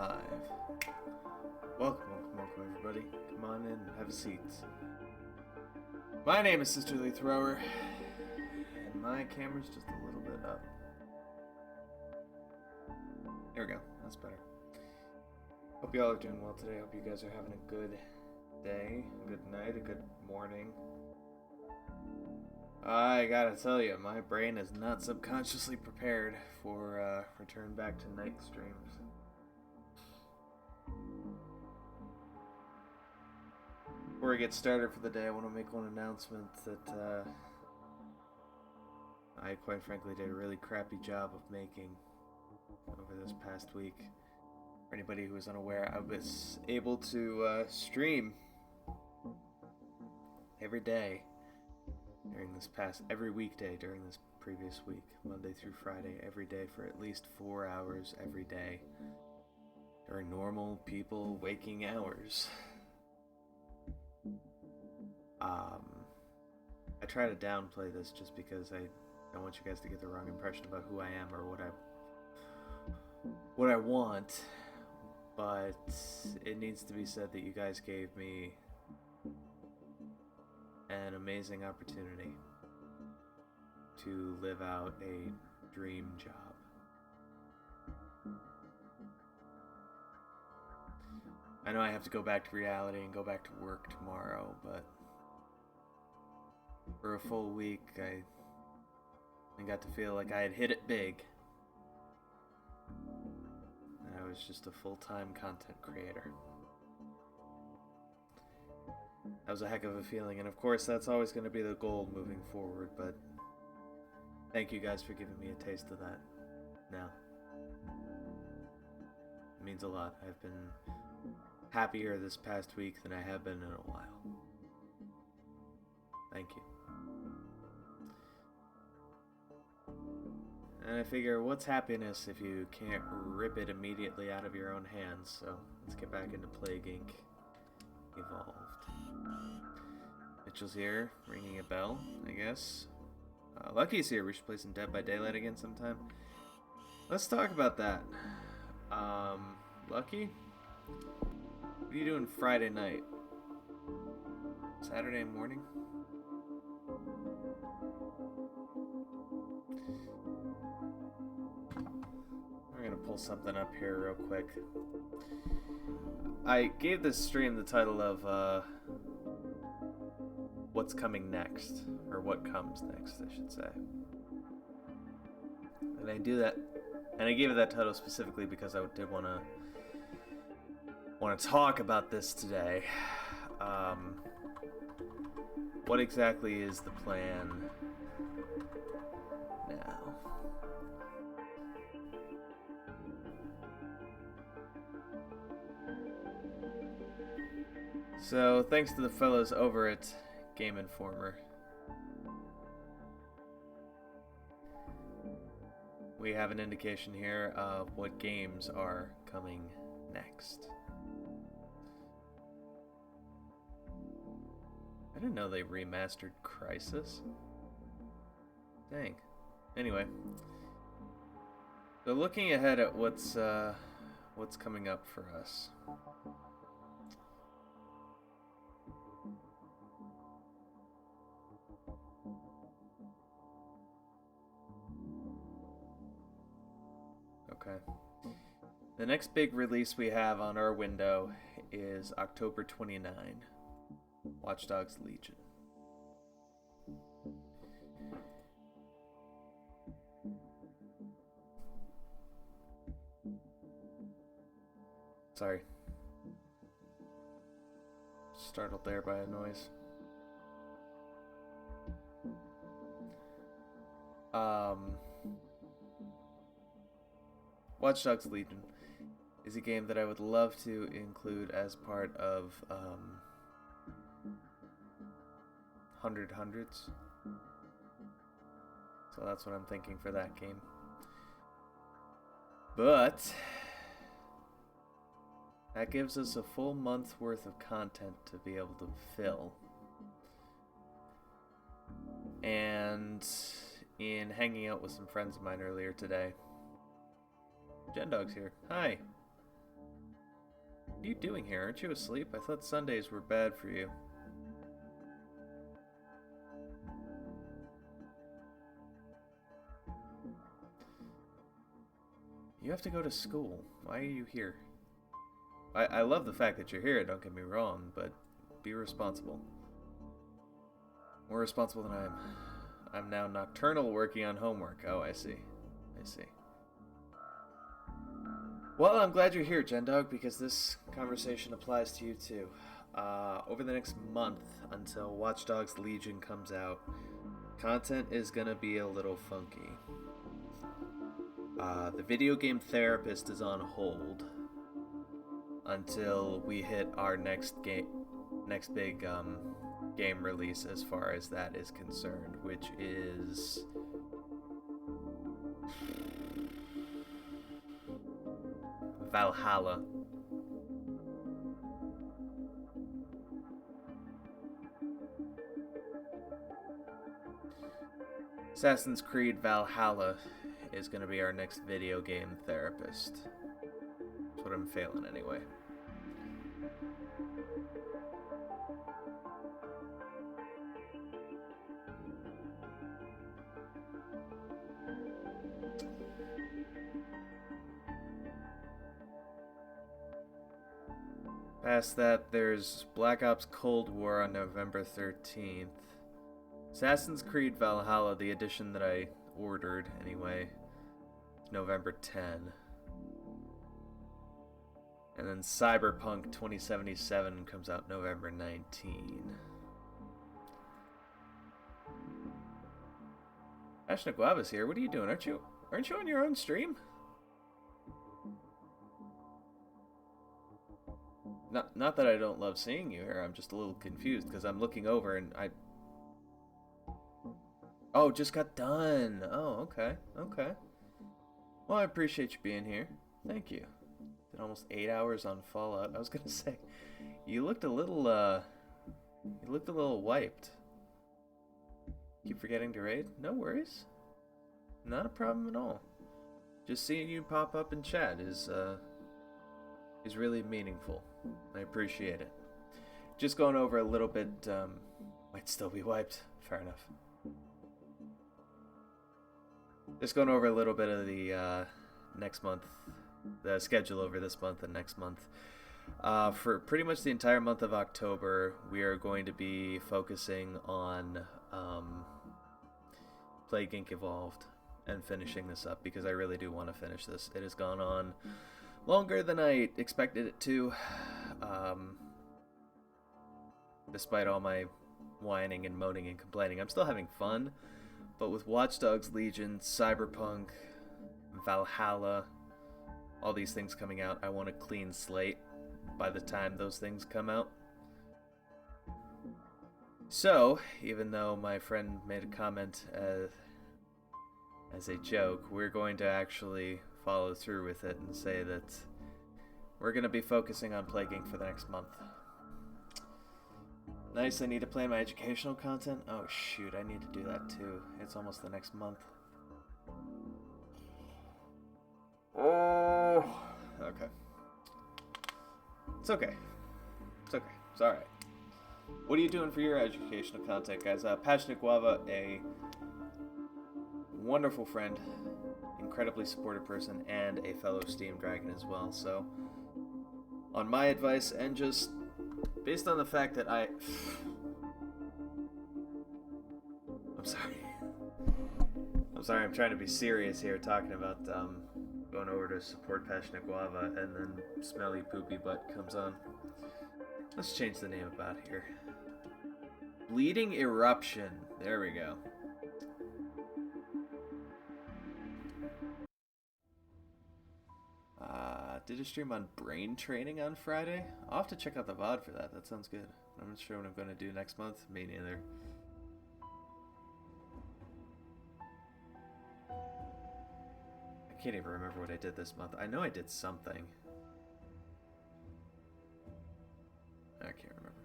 live. Welcome everybody. Come on in and have a seat. My name is SisterlyThrower, and my camera's just a little bit up. There we go, that's better. Hope you all are doing well today. Hope you guys are having a good day, a good night, a good morning. I gotta tell you, my brain is not subconsciously prepared for return back to night streams. Before I get started for the day, I want to make one announcement that I quite frankly did a really crappy job of making over this past week. For anybody who is unaware, I was able to stream every day during this every weekday during this previous week, Monday through Friday, every day for at least 4 hours every day during normal people waking hours. I try to downplay this just because I don't want you guys to get the wrong impression about who I am or what I want, but it needs to be said that you guys gave me an amazing opportunity to live out a dream job. I know I have to go back to reality and go back to work tomorrow, but for a full week I got to feel like I had hit it big. And I was just a full-time content creator. That was a heck of a feeling, and of course that's always going to be the goal moving forward, but thank you guys for giving me a taste of that now. It means a lot. I've been happier this past week than I have been in a while. Thank you. And I figure, what's happiness if you can't rip it immediately out of your own hands? So let's get back into Plague Inc. Evolved. Mitchell's here, ringing a bell, I guess. Lucky's here. We should play some Dead by Daylight again sometime. Let's talk about that. Lucky? What are you doing Friday night? Saturday morning? I'm gonna pull something up here real quick. I gave this stream the title of What's Coming Next, or What Comes Next, I should say. And I do that, and I gave it that title specifically because I did want to talk about this today. What exactly is the plan now? So, thanks to the fellows over at Game Informer, we have an indication here of what games are coming next. I didn't know they remastered Crysis. Dang. Anyway, so looking ahead at what's coming up for us. Okay. The next big release we have on our window is October 29. Watch Dogs Legion. Sorry. Startled there by a noise. Watch Dogs Legion is a game that I would love to include as part of 100's. So that's what I'm thinking for that game. But that gives us a full month's worth of content to be able to fill. And in hanging out with some friends of mine earlier today, Jen Dog's here. Hi. What are you doing here? Aren't you asleep? I thought Sundays were bad for you. You have to go to school. Why are you here? I love the fact that you're here, don't get me wrong, but be responsible. More responsible than I am. I'm now nocturnal working on homework. Oh, I see. I see. Well, I'm glad you're here, Gendog, because this conversation applies to you too. Over the next month, until Watch Dogs Legion comes out, content is gonna be a little funky. The video game therapist is on hold until we hit our next big game release as far as that is concerned, which is Valhalla. Assassin's Creed Valhalla is going to be our next video game therapist. That's what I'm feeling anyway. Past that, there's Black Ops Cold War on November 13th. Assassin's Creed Valhalla, the edition that I ordered anyway, November 10. And then Cyberpunk 2077 comes out November 19. Ashna Guava's here. What are you doing? Aren't you on your own stream? Not that I don't love seeing you here. I'm just a little confused because I'm looking over and I... Oh, just got done. Oh, okay. Okay. Well, I appreciate you being here. Thank you. Did almost 8 hours on Fallout. I was gonna say, you looked a little wiped. Keep forgetting to raid? No worries. Not a problem at all. Just seeing you pop up in chat is really meaningful. I appreciate it. Just going over a little bit, might still be wiped. Fair enough. Just going over a little bit of the next month, the schedule over this month and next month. For pretty much the entire month of October, we are going to be focusing on Plague Inc. Evolved and finishing this up because I really do want to finish this. It has gone on longer than I expected it to, despite all my whining and moaning and complaining. I'm still having fun, but with Watch Dogs Legion, Cyberpunk, Valhalla, all these things coming out, I want a clean slate by the time those things come out. So, even though my friend made a comment as a joke, we're going to actually follow through with it and say that we're going to be focusing on Plague Inc. for the next month. Nice, I need to plan my educational content. Oh shoot, I need to do that too. It's almost the next month. Oh, okay. It's okay. It's okay. It's alright. What are you doing for your educational content, guys? Passionate Guava, a wonderful friend, incredibly supportive person, and a fellow Steam Dragon as well. So, on my advice, and just based on the fact that I'm sorry. I'm sorry, I'm trying to be serious here, talking about going over to support Passionate Guava, and then Smelly Poopy Butt comes on. Let's change the name about here. Bleeding Eruption. There we go. Did a stream on brain training on Friday. I'll have to check out the VOD for that. That sounds good. I'm not sure what I'm going to do next month. Me neither. I can't even remember what I did this month. I know I did something. I can't remember.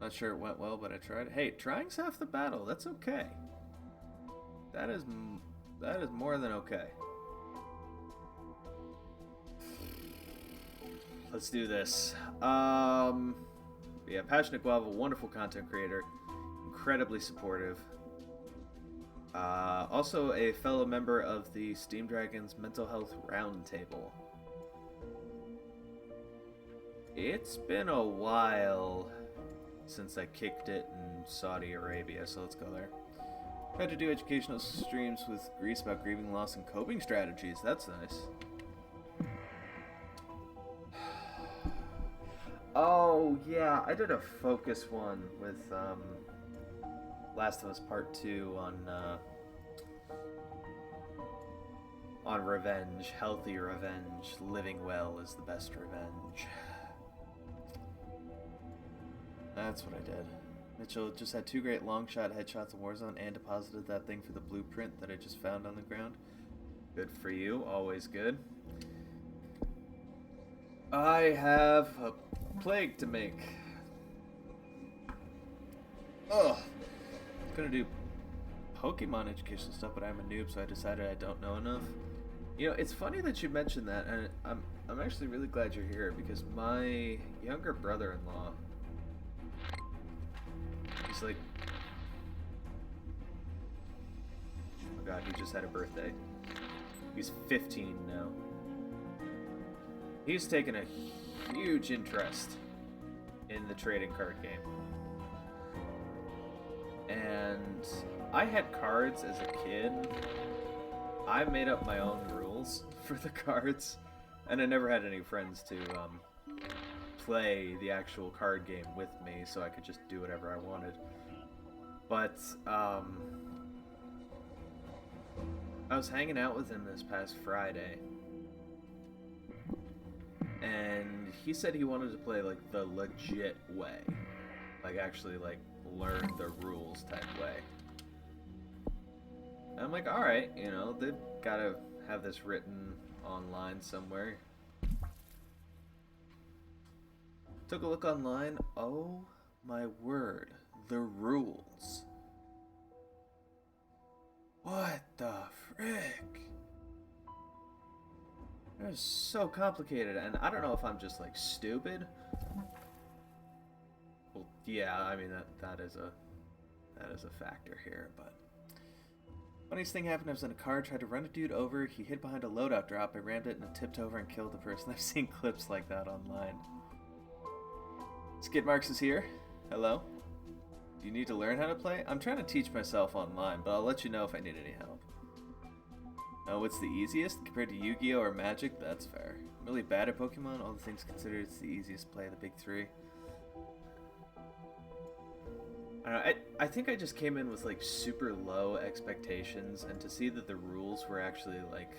Not sure it went well, but I tried. Hey, trying's half the battle. That's okay. That is more than okay. let's do this. Yeah, Passionate Guava, wonderful content creator, incredibly supportive. Also a fellow member of the Steam Dragons Mental Health Roundtable. It's been a while since I kicked it in Saudi Arabia, so let's go there. Tried to do educational streams with Greece about grieving loss and coping strategies. That's nice. Oh, yeah, I did a focus one with Last of Us Part 2 on revenge, healthy revenge. Living well is the best revenge. That's what I did. Mitchell just had 2 great long shot headshots in Warzone and deposited that thing for the blueprint that I just found on the ground. Good for you, always good. I have a plague to make. Ugh. I'm gonna do Pokemon education stuff, but I'm a noob, so I decided I don't know enough. You know, it's funny that you mentioned that, and I'm actually really glad you're here because my younger brother-in-law, he's like, oh god, he just had a birthday. He's 15 now. He's taken a huge interest in the trading card game. And I had cards as a kid. I made up my own rules for the cards, and I never had any friends to play the actual card game with me, so I could just do whatever I wanted. But I was hanging out with him this past Friday, and he said he wanted to play like the legit way, like actually like learn the rules type way. And I'm like, alright, you know, they've got to have this written online somewhere. Took a look online. Oh my word, the rules. What the frick? It was so complicated, and I don't know if I'm just like stupid. Well, yeah, I mean that is a factor here, but funniest thing happened. I was in a car, tried to run a dude over. He hid behind a loadout drop. I rammed it and it tipped over and killed the person. I've seen clips like that online. Skid Marks is here. Hello. Do you need to learn how to play? I'm trying to teach myself online, but I'll let you know if I need any help. Oh, what's the easiest? Compared to Yu-Gi-Oh! Or Magic? That's fair. I'm really bad at Pokemon. All the things considered, it's the easiest to play of the big 3. I think I just came in with like super low expectations, and to see that the rules were actually like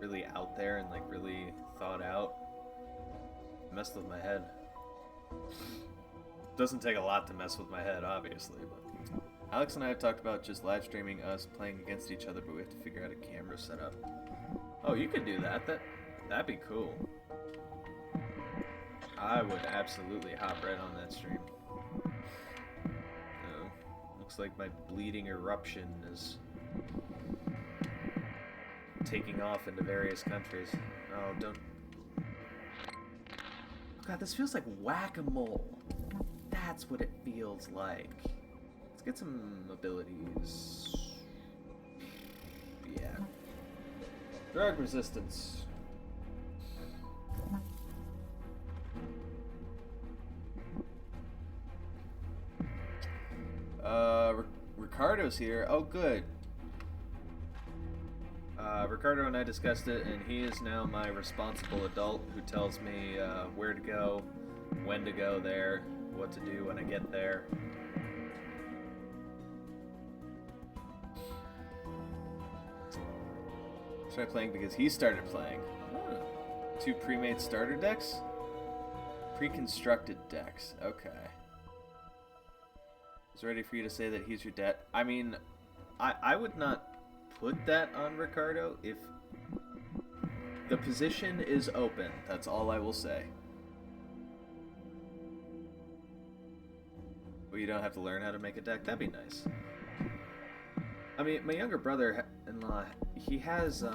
really out there and like really thought out messed with my head. Doesn't take a lot to mess with my head, obviously, but Alex and I have talked about just live streaming us playing against each other, but we have to figure out a camera setup. Oh, you could do that. That'd be cool. I would absolutely hop right on that stream. Looks like my bleeding eruption is taking off into various countries. Oh, don't... God, this feels like whack-a-mole. That's what it feels like. Let's get some abilities. Yeah. Drug resistance. Ricardo's here. Oh, good. Ricardo and I discussed it, and he is now my responsible adult who tells me where to go, when to go there, what to do when I get there. Try playing because he started playing. Oh. 2 pre-made starter decks? Pre-constructed decks. Okay. Is ready for you to say that he's your dad. I mean, I would not put that on Ricardo if the position is open. That's all I will say. Well, you don't have to learn how to make a deck. That'd be nice. I mean, my younger brother-in-law, he has,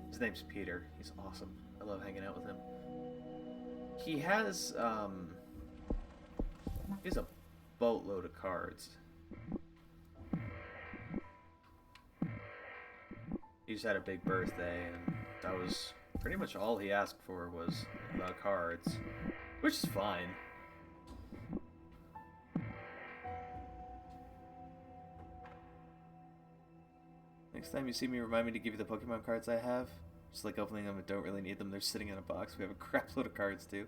his name's Peter. He's awesome. I love hanging out with him. he has a boatload of cards. He just had a big birthday, and that was pretty much all he asked for was the cards, which is fine. Next time you see me, remind me to give you the Pokemon cards I have. Just like opening them, I don't really need them. They're sitting in a box. We have a crap load of cards, too.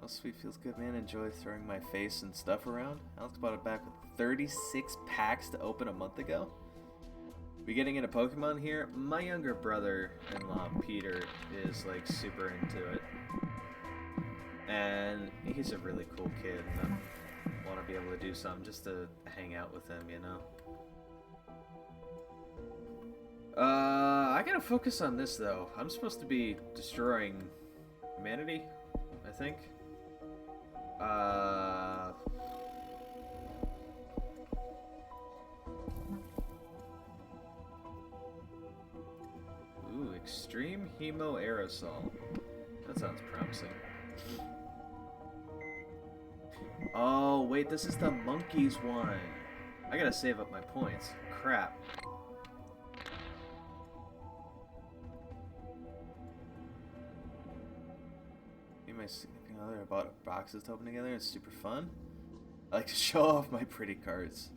Oh, sweet. Feels good, man. Enjoy throwing my face and stuff around. Alex bought it back with 36 packs to open a month ago. We getting into Pokemon here? My younger brother-in-law, Peter, is, like, super into it. And he's a really cool kid, and I want to be able to do something just to hang out with him, you know? I gotta focus on this, though. I'm supposed to be destroying humanity, I think. Ooh, Extreme Hemo Aerosol. That sounds promising. Oh, wait, this is the monkeys one. I gotta save up my points. Crap. My significant other, I bought boxes to open together. It's super fun. I like to show off my pretty cards.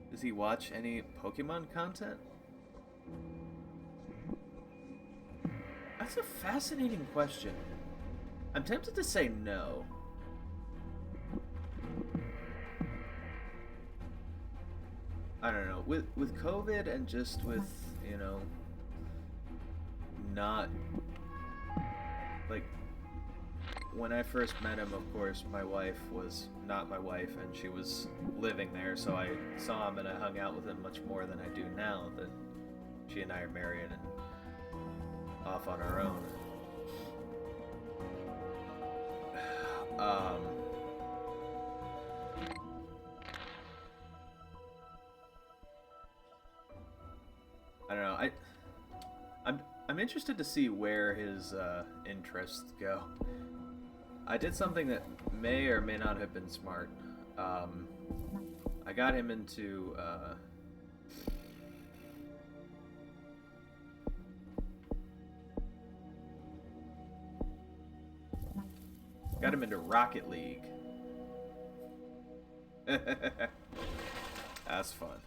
Does he watch any Pokemon content? That's a fascinating question. I'm tempted to say no. I don't know. With COVID and just with, you know, not... Like, when I first met him, of course, my wife was not my wife, and she was living there, so I saw him and I hung out with him much more than I do now that she and I are married and off on our own. I don't know. I'm interested to see where his interests go. I did something that may or may not have been smart. I got him into Rocket League. That's fun.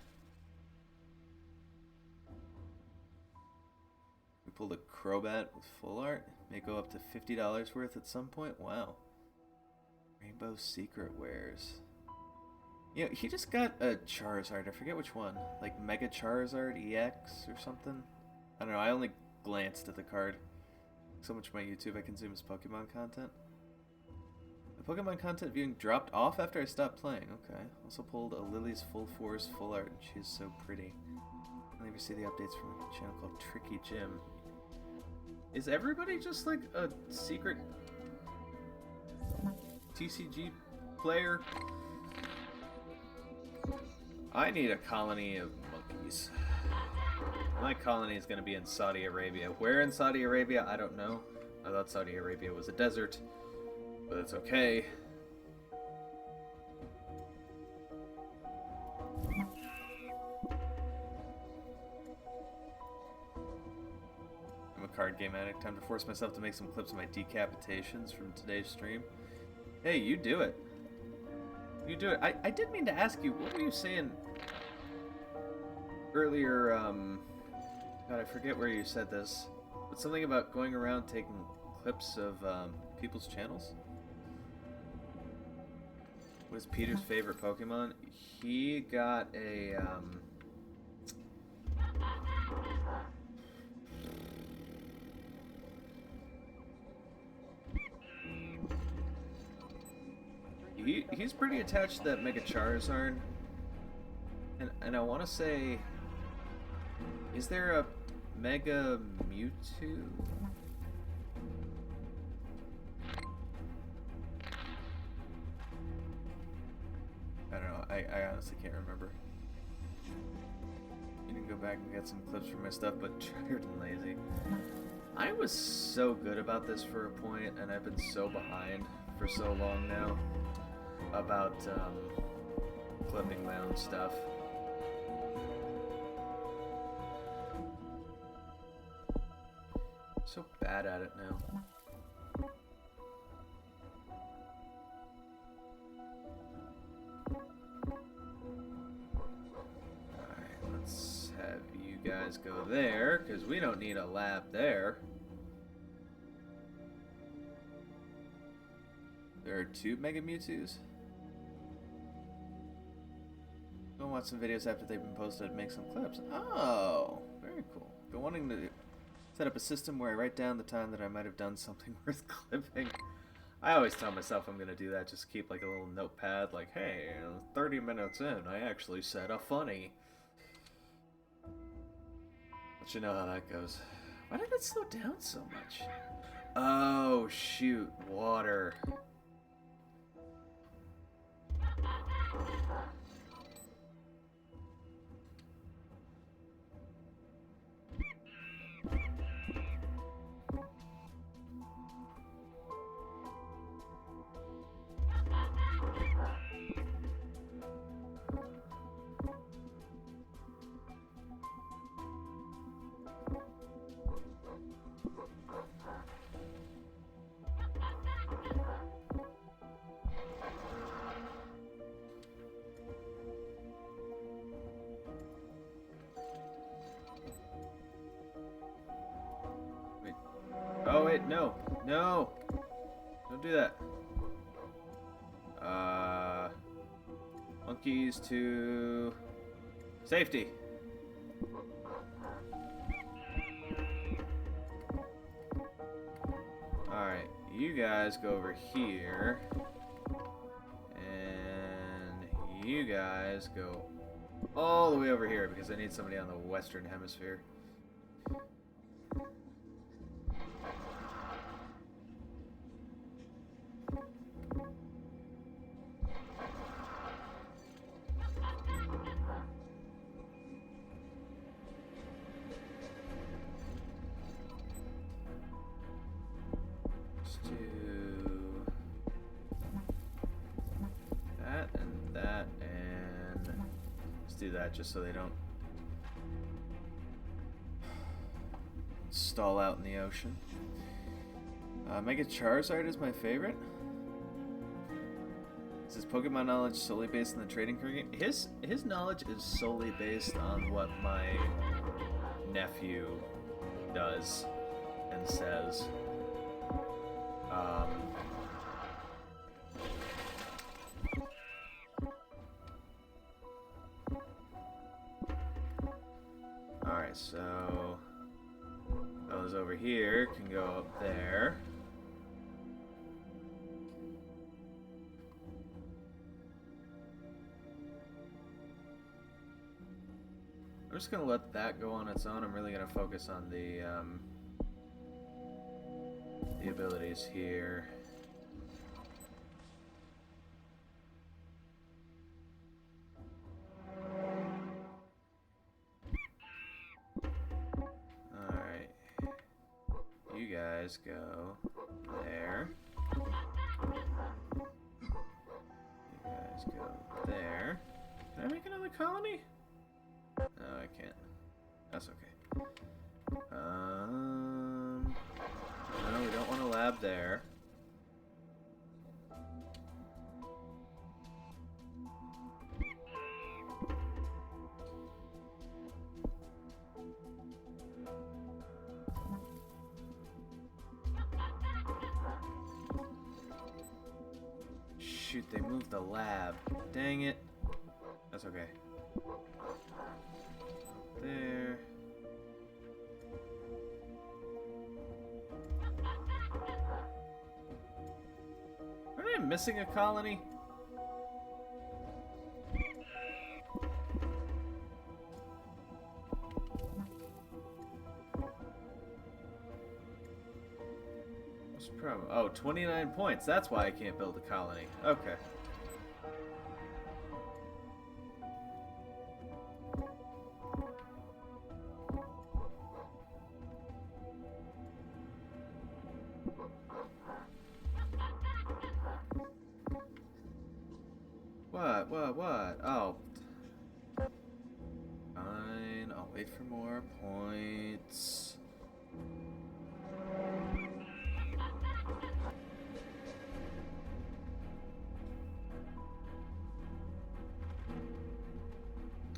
Pulled a Crobat with full art. May go up to $50 worth at some point. Wow. Rainbow Secret Wares. You know, he just got a Charizard. I forget which one. Like Mega Charizard EX or something. I don't know. I only glanced at the card. So much of my YouTube I consume is Pokemon content. The Pokemon content viewing dropped off after I stopped playing. Okay. Also pulled a Lily's Full Force full art, and she's so pretty. I never see the updates from a channel called Tricky Jim. Is everybody just like a secret TCG player? I need a colony of monkeys. My colony is going to be in Saudi Arabia. Where in Saudi Arabia? I don't know. I thought Saudi Arabia was a desert, but it's okay. Card game addict. Time to force myself to make some clips of my decapitations from today's stream. Hey, you do it. You do it. I did mean to ask you, what were you saying earlier? God, I forget where you said this, but something about going around taking clips of people's channels. What is Peter's favorite Pokemon? He got a he's pretty attached to that Mega Charizard, and I want to say, is there a Mega Mewtwo? I don't know. I honestly can't remember. You can go back and get some clips from my stuff, but tired and lazy. I was so good about this for a point, and I've been so behind for so long now about clipping my own stuff. So bad at it now. Alright, let's have you guys go there, because we don't need a lab there. There are 2 Mega Mewtwo's. Go watch some videos after they've been posted and make some clips. Oh, very cool. Been wanting to set up a system where I write down the time that I might have done something worth clipping. I always tell myself I'm going to do that, just keep like a little notepad like, hey, 30 minutes in, I actually said a funny. Let you know how that goes. Why did it slow down so much? Oh, shoot, water. Oh wait, no, no, don't do that. Monkeys to safety. Alright, you guys go over here, and you guys go all the way over here because I need somebody on the Western Hemisphere. Do that just so they don't stall out in the ocean. Mega Charizard is my favorite. Is his Pokemon knowledge solely based on the trading card game? His knowledge is solely based on what my nephew does and says. Alright, so those over here can go up there. I'm just gonna let that go on its own. I'm really gonna focus on the abilities here. You guys go there. You guys go there. Can I make another colony? No, I can't. That's okay. No, we don't want a lab there. Shoot, they moved the lab. Dang it. That's okay. There. Aren't I missing a colony? What's the problem? Oh, 29 points. That's why I can't build a colony. Okay. What? Oh. Fine, I'll wait for more points.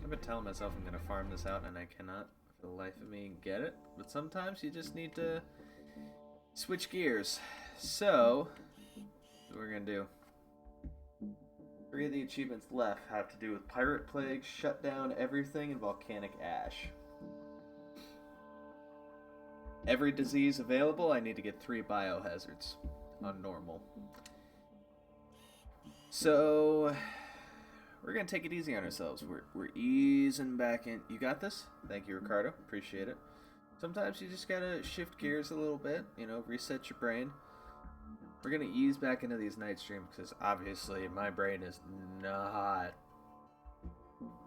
I've been telling myself I'm gonna farm this out and I cannot for the life of me get it. But sometimes you just need to switch gears. So, what we're gonna do. 3 of the achievements left have to do with Pirate Plague, Shut Down Everything, and Volcanic Ash. Every disease available, I need to get 3 biohazards on normal. So, we're going to take it easy on ourselves. We're easing back in. You got this? Thank you, Ricardo. Appreciate it. Sometimes you just got to shift gears a little bit, you know, reset your brain. We're going to ease back into these night streams because obviously my brain is not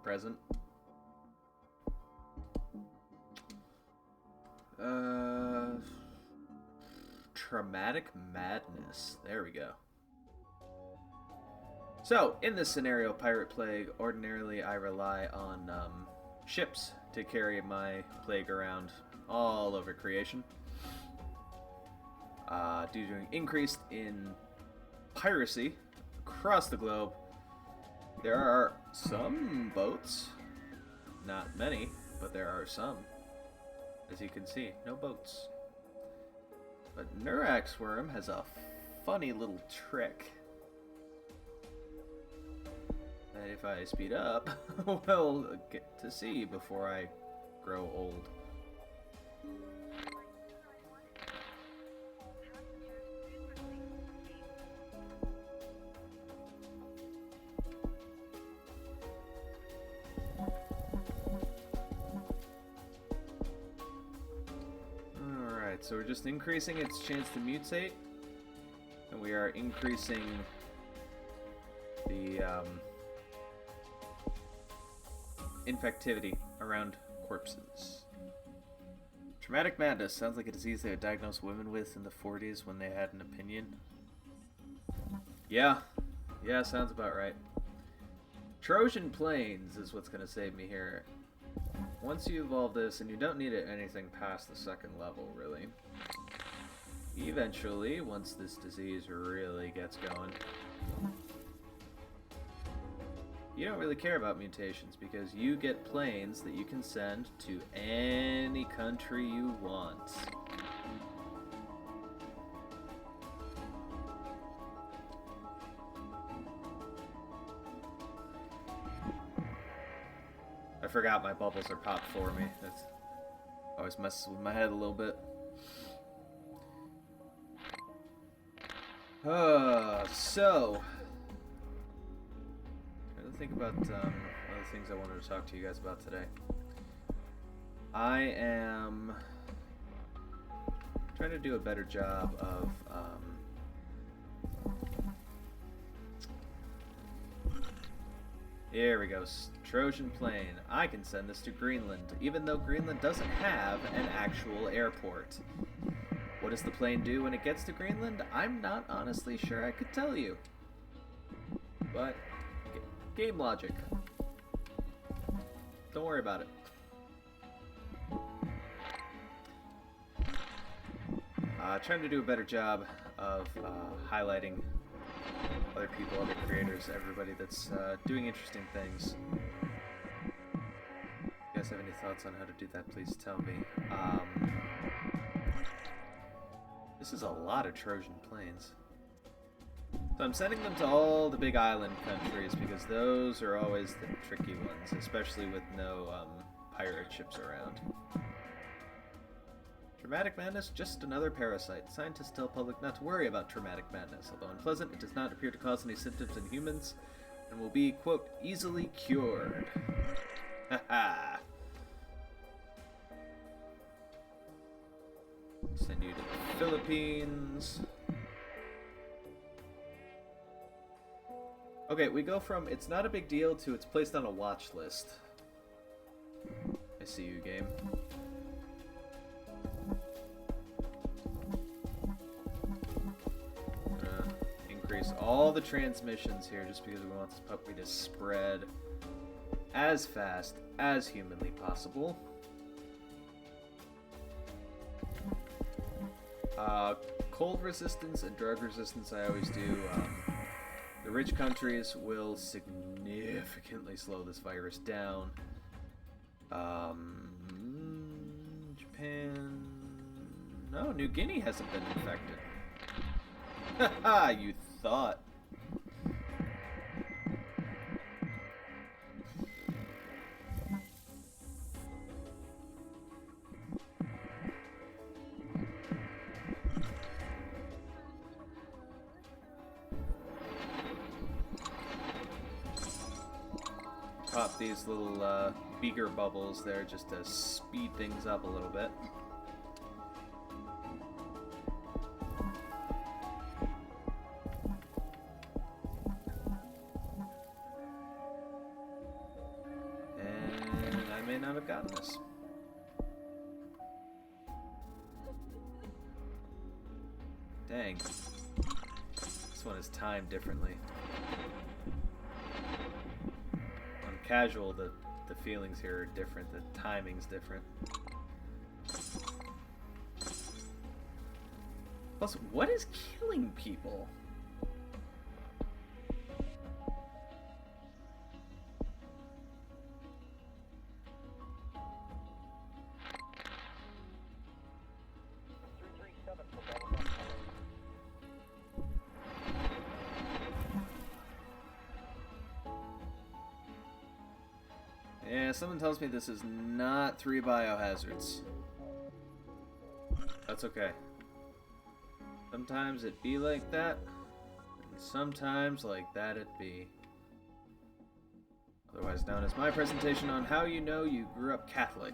present. Traumatic madness. There we go. So, in this scenario, Pirate Plague, ordinarily I rely on ships to carry my plague around all over creation. Due to an increase in piracy across the globe, there are some boats, not many, but there are some. As you can see, no boats. But Nurax Worm has a funny little trick that if I speed up, we'll get to see before I grow old. So we're just increasing its chance to mutate, and we are increasing the infectivity around corpses. Traumatic madness sounds like a disease they would diagnose women with in the 40s when they had an opinion. Yeah, sounds about right. Trojan Plains is what's going to save me here. Once you evolve this, and you don't need it anything past the 2nd level, really. Eventually, once this disease really gets going, you don't really care about mutations because you get planes that you can send to any country you want. I forgot my bubbles are popped for me. That always messes with my head a little bit. So trying to think about one of the things I wanted to talk to you guys about today. I am trying to do a better job of here we go. Trojan Plain. I can send this to Greenland, even though Greenland doesn't have an actual airport. What does the plane do when it gets to Greenland? I'm not honestly sure I could tell you. But, game logic. Don't worry about it. Trying to do a better job of highlighting other people, other creators, everybody that's doing interesting things. If you guys have any thoughts on how to do that, please tell me. This is a lot of Trojan Plains. So I'm sending them to all the big island countries because those are always the tricky ones, especially with no pirate ships around. Traumatic madness, just another parasite. Scientists tell public not to worry about traumatic madness. Although unpleasant, it does not appear to cause any symptoms in humans and will be, quote, easily cured. Haha. Send you to the Philippines. Okay, we go from it's not a big deal to it's placed on a watch list. I see you, game. Increase focus all the transmissions here just because we want this puppy to spread as fast as humanly possible. Cold resistance and drug resistance I always do. The rich countries will significantly slow this virus down. Japan... No, New Guinea hasn't been infected. Haha, you thought. Pop these little beaker bubbles there just to speed things up a little bit. And I may not have gotten this. Dang. This one is timed differently. Casual, the feelings here are different, the timing's different. Plus, what is killing people? Yeah, someone tells me this is not 3 biohazards. That's okay. Sometimes it be like that, and sometimes like that it be. Otherwise known as my presentation on how you know you grew up Catholic.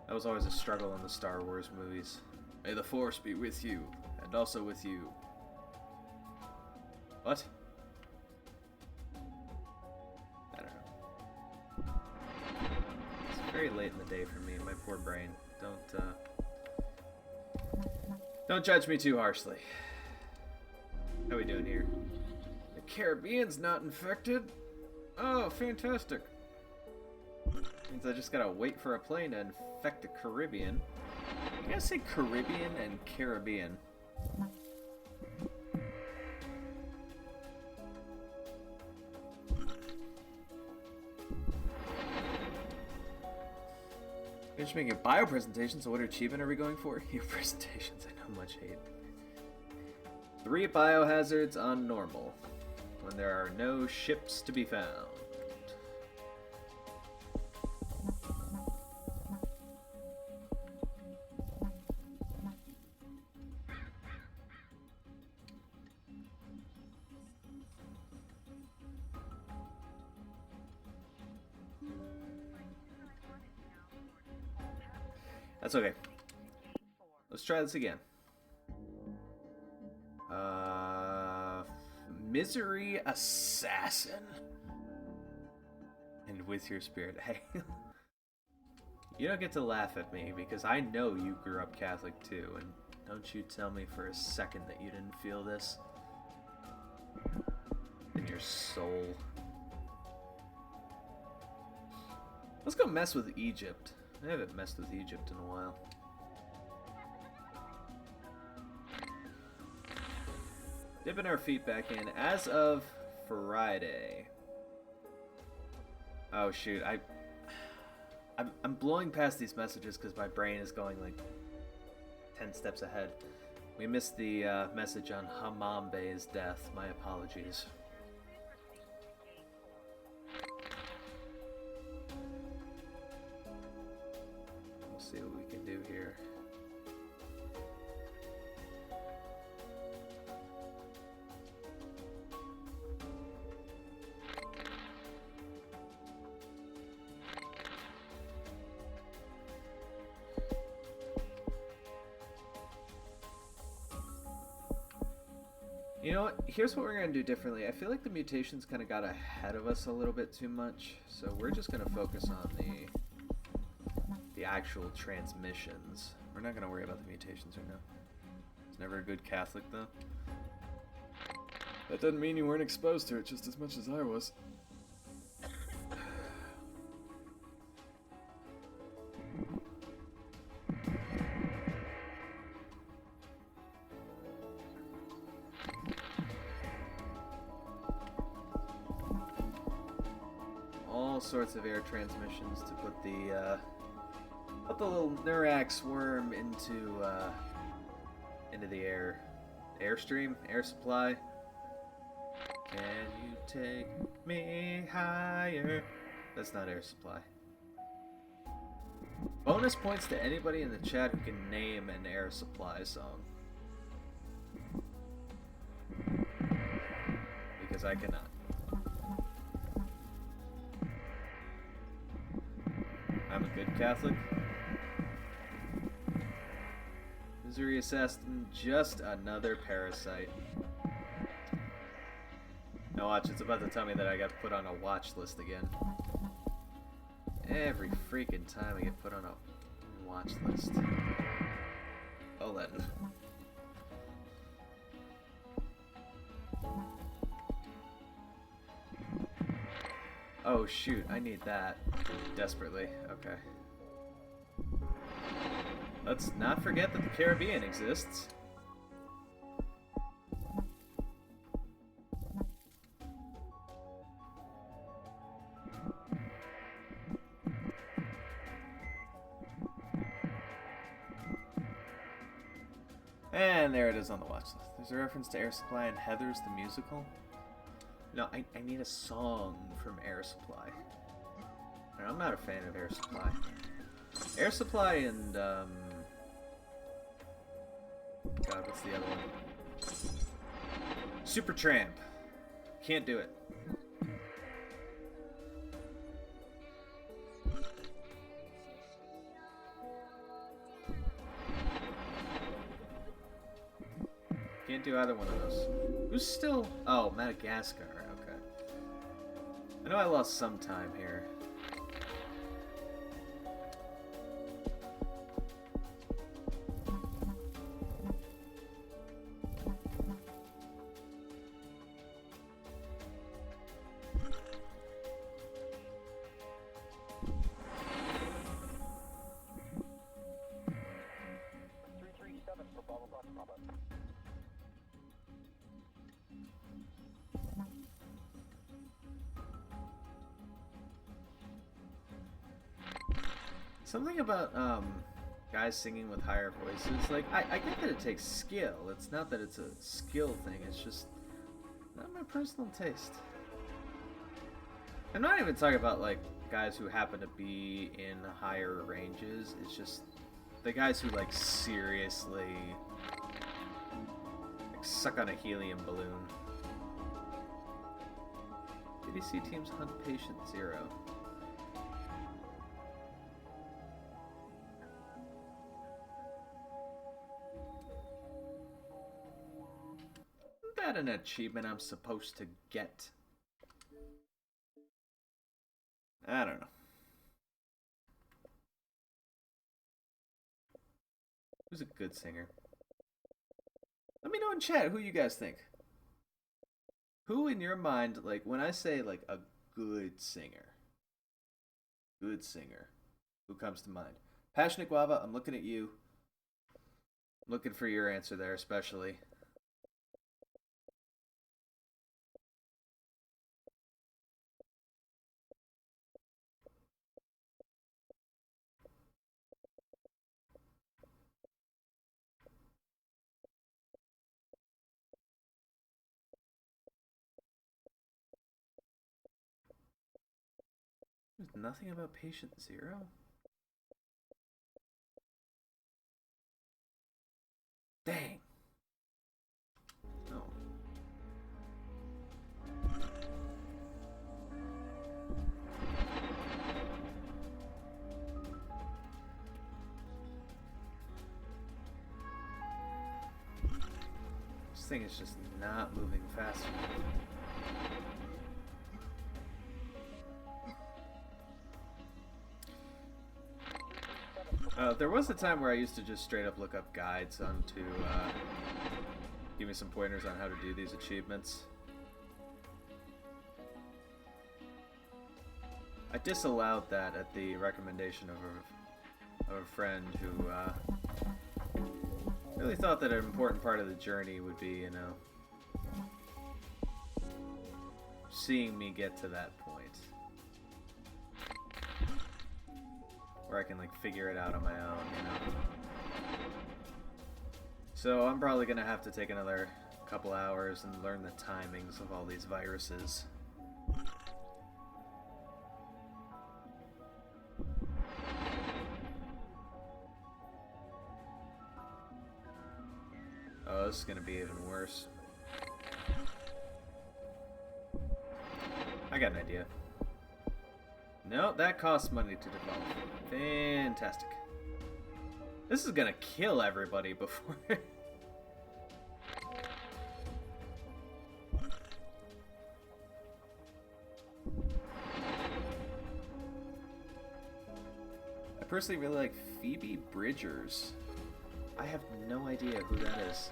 That was always a struggle in the Star Wars movies. May the Force be with you, and also with you. What? Very late in the day for me, my poor brain. Don't judge me too harshly. How we doing here? The Caribbean's not infected? Oh, fantastic. Means I just gotta wait for a plane to infect the Caribbean. You gotta say Caribbean and Caribbean. You're just making a bio presentation, so what achievement are we going for? Your presentations, I know much hate. 3 biohazards on normal, when there are no ships to be found. That's okay. Let's try this again. Misery Assassin. And with your spirit. Hey. You don't get to laugh at me because I know you grew up Catholic too, and don't you tell me for a second that you didn't feel this in your soul. Let's go mess with Egypt. I haven't messed with Egypt in a while. Dipping our feet back in as of Friday. Oh shoot, I'm blowing past these messages because my brain is going like 10 steps ahead. We missed the message on Hamambe's death. My apologies. See what we can do here. You know what? Here's what we're going to do differently. I feel like the mutations kind of got ahead of us a little bit too much, so we're just going to focus on the actual transmissions. We're not going to worry about the mutations right now. Never a good Catholic, though. That doesn't mean you weren't exposed to it just as much as I was. All sorts of air transmissions to put the little Nurax worm into the airstream, air supply. Can you take me higher? That's not air supply. Bonus points to anybody in the chat who can name an air supply song. Because I cannot. I'm a good Catholic. Missouri Assassin, just another parasite. Now watch, it's about to tell me that I got put on a watch list again. Every freaking time I get put on a watch list. Oh, that. Oh shoot, I need that desperately. Okay. Let's not forget that the Caribbean exists. And there it is on the watch list. There's a reference to Air Supply and Heathers the musical. No, I need a song from Air Supply. And I'm not a fan of Air Supply. Air Supply and, God, what's the other one? Supertramp. Can't do it. Can't do either one of those. Who's still... Oh, Madagascar. Okay. I know I lost some time here. Something about guys singing with higher voices. Like, I get that it takes skill. It's not that it's a skill thing. It's just not my personal taste. I'm not even talking about like guys who happen to be in higher ranges. It's just the guys who like seriously like, suck on a helium balloon. DDC teams hunt patient 0. Is that an achievement I'm supposed to get? I don't know. Who's a good singer? Let me know in chat who you guys think. Who in your mind, like, when I say, like, a good singer, who comes to mind? Passionate Guava, I'm looking at you. I'm looking for your answer there, especially. There's nothing about patient 0? Dang. No. This thing is just not moving fast enough. There was a time where I used to just straight up look up guides on to give me some pointers on how to do these achievements. I disallowed that at the recommendation of a friend who really thought that an important part of the journey would be, you know, seeing me get to that point where I can like figure it out on my own, you know. So I'm probably gonna have to take another couple hours and learn the timings of all these viruses. Oh, this is gonna be even worse. I got an idea. No, that costs money to develop. Fantastic. This is gonna kill everybody before... I personally really like Phoebe Bridgers. I have no idea who that is.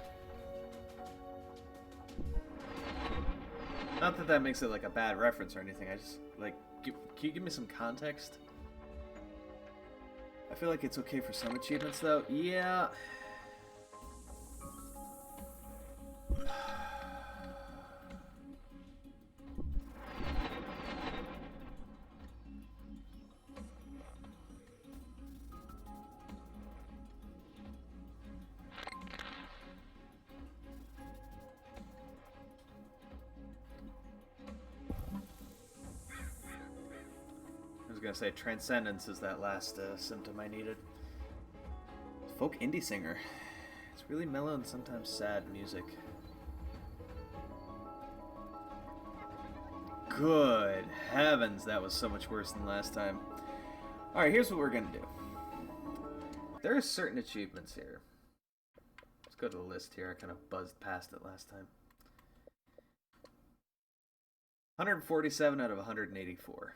Not that that makes it like a bad reference or anything, I just, like, can you give me some context? I feel like it's okay for some achievements, though. Yeah. I was gonna say Transcendence is that last symptom I needed. Folk indie singer. It's really mellow and sometimes sad music. Good heavens, that was so much worse than last time. Alright, here's what we're gonna do. There are certain achievements here. Let's go to the list here. I kind of buzzed past it last time. 147 out of 184.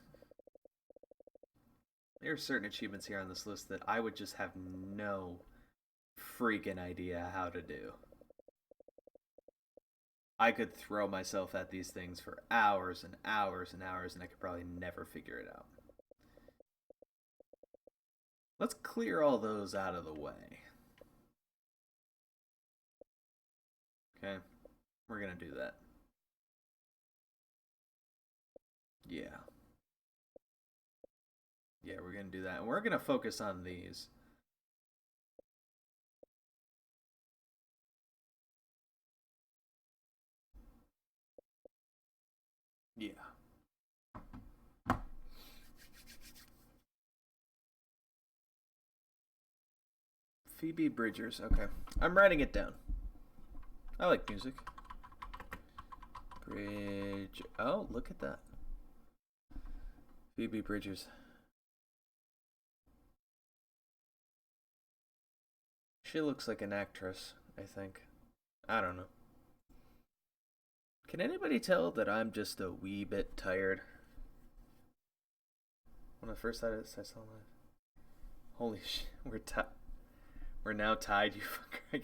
There are certain achievements here on this list that I would just have no freaking idea how to do. I could throw myself at these things for hours and hours and hours, and I could probably never figure it out. Let's clear all those out of the way. Okay, we're gonna do that. Yeah. Yeah, we're gonna do that. And we're gonna focus on these. Yeah. Phoebe Bridgers. Okay. I'm writing it down. I like music. Bridge. Oh, look at that. Phoebe Bridgers. She looks like an actress, I think. I don't know. Can anybody tell that I'm just a wee bit tired? When I first saw this, I saw that. Holy shit, we're now tied, you fucker.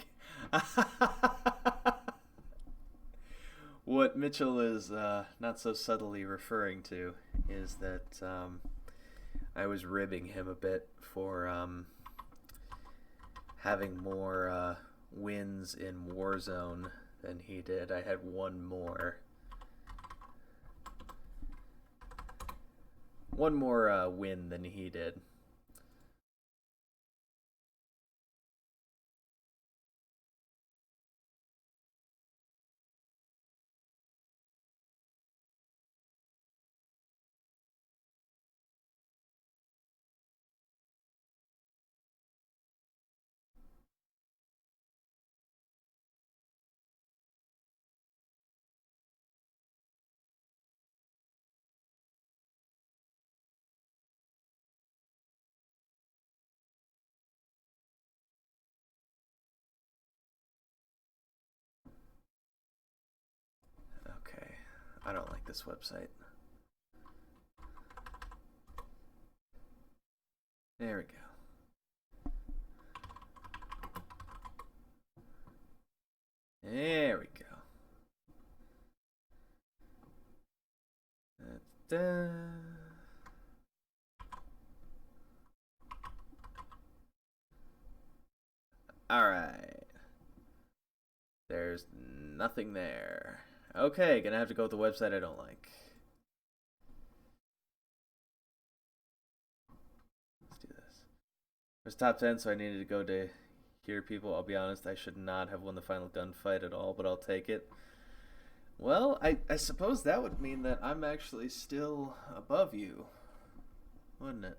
What Mitchell is not so subtly referring to is that I was ribbing him a bit for having more wins in Warzone than he did. I had one more win than he did. Okay, I don't like this website. There we go. Da. Alright. There's nothing there. Okay, gonna have to go with the website I don't like. Let's do this. There's top 10, so I needed to go to hear people. I'll be honest, I should not have won the final gunfight at all, but I'll take it. Well, I suppose that would mean that I'm actually still above you, wouldn't it?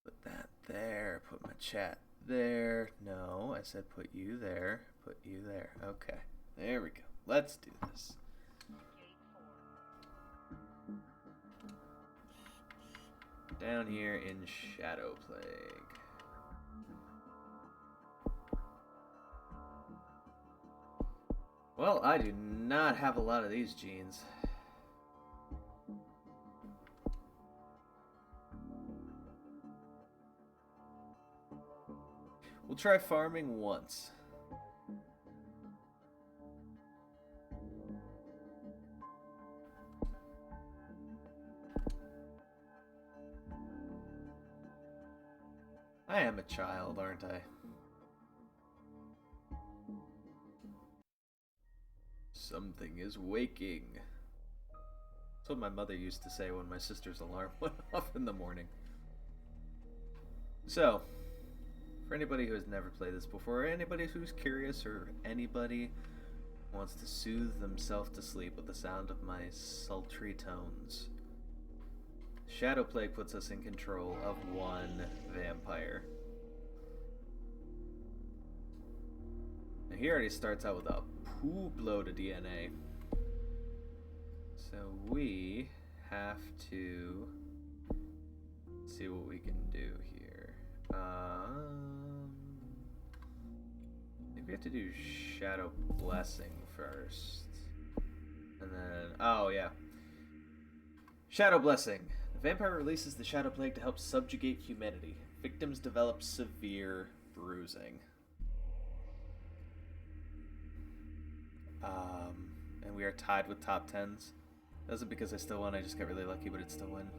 Put that there, put my chat there. No, I said put you there, put you there. Okay, there we go. Let's do this. Down here in Shadow Plague. Well, I do not have a lot of these genes. We'll try farming once. I am a child, aren't I? Something is waking. That's what my mother used to say when my sister's alarm went off in the morning. So, for anybody who has never played this before, or anybody who's curious, or anybody who wants to soothe themselves to sleep with the sound of my sultry tones, Shadow Plague puts us in control of one vampire. Now he already starts out with a poop load of DNA. So we have to see what we can do here. I think we have to do Shadow Blessing first. And then, oh yeah. Shadow Blessing. The vampire releases the Shadow Plague to help subjugate humanity. Victims develop severe bruising. And we are tied with top 10s. That wasn't because I still won, I just got really lucky, but it still won.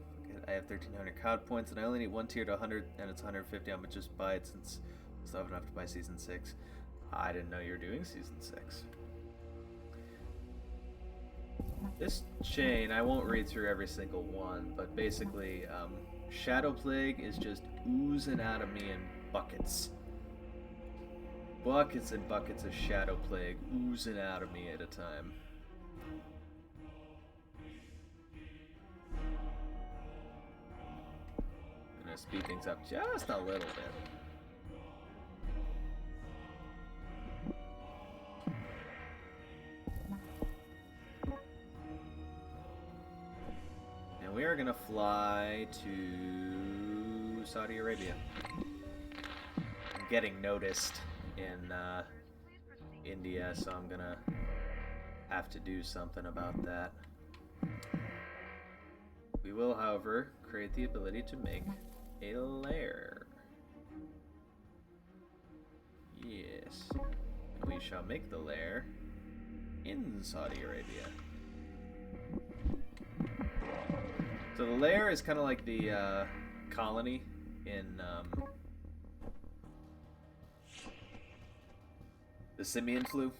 I have 1,300 COD points, and I only need one tier to 100, and it's 150. I'm gonna just buy it since I still have enough to buy Season 6. I didn't know you were doing Season 6. This chain, I won't read through every single one, but basically, Shadow Plague is just oozing out of me in buckets. Buckets and buckets of Shadow Plague oozing out of me at a time. I'm gonna speed things up just a little bit. And we are gonna fly to Saudi Arabia. I'm getting noticed in India, so I'm gonna have to do something about that. We will, however, create the ability to make a lair. Yes. And we shall make the lair in Saudi Arabia. So the lair is kind of like the colony in the simian flu,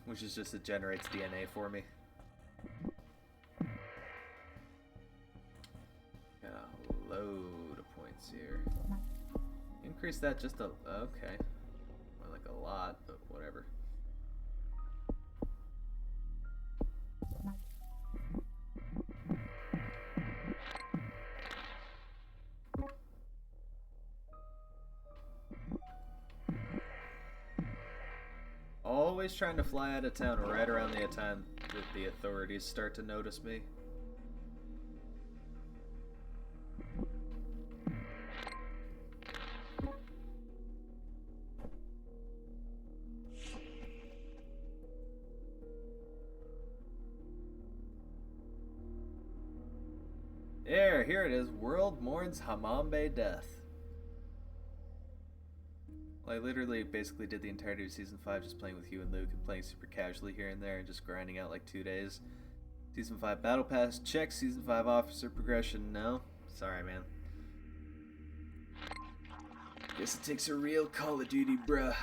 which is just it generates DNA for me. Got a load of points here. Increase that just a... okay. More like a lot, but whatever. Always trying to fly out of town right around the time that the authorities start to notice me. There, here it is. World mourns Hamambe death. I literally basically did the entirety of Season 5 just playing with you and Luke and playing super casually here and there and just grinding out like 2 days. Season 5 Battle Pass, check. Season 5 Officer Progression, no. Sorry, man. Guess it takes a real Call of Duty, bruh.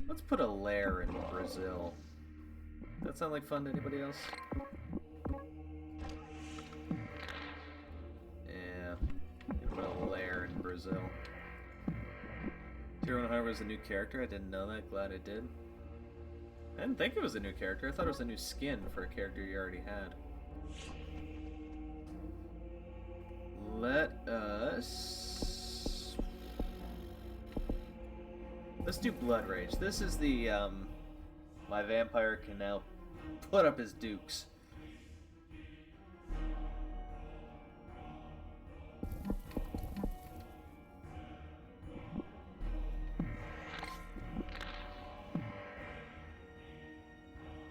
Let's put a lair in Brazil. Does that sound like fun to anybody else? Yeah. Put a lair in Brazil. Tier 100 was a new character. I didn't know that. Glad I did. I didn't think it was a new character. I thought it was a new skin for a character you already had. Let's do Blood Rage. This is the, my vampire can now put up his dukes.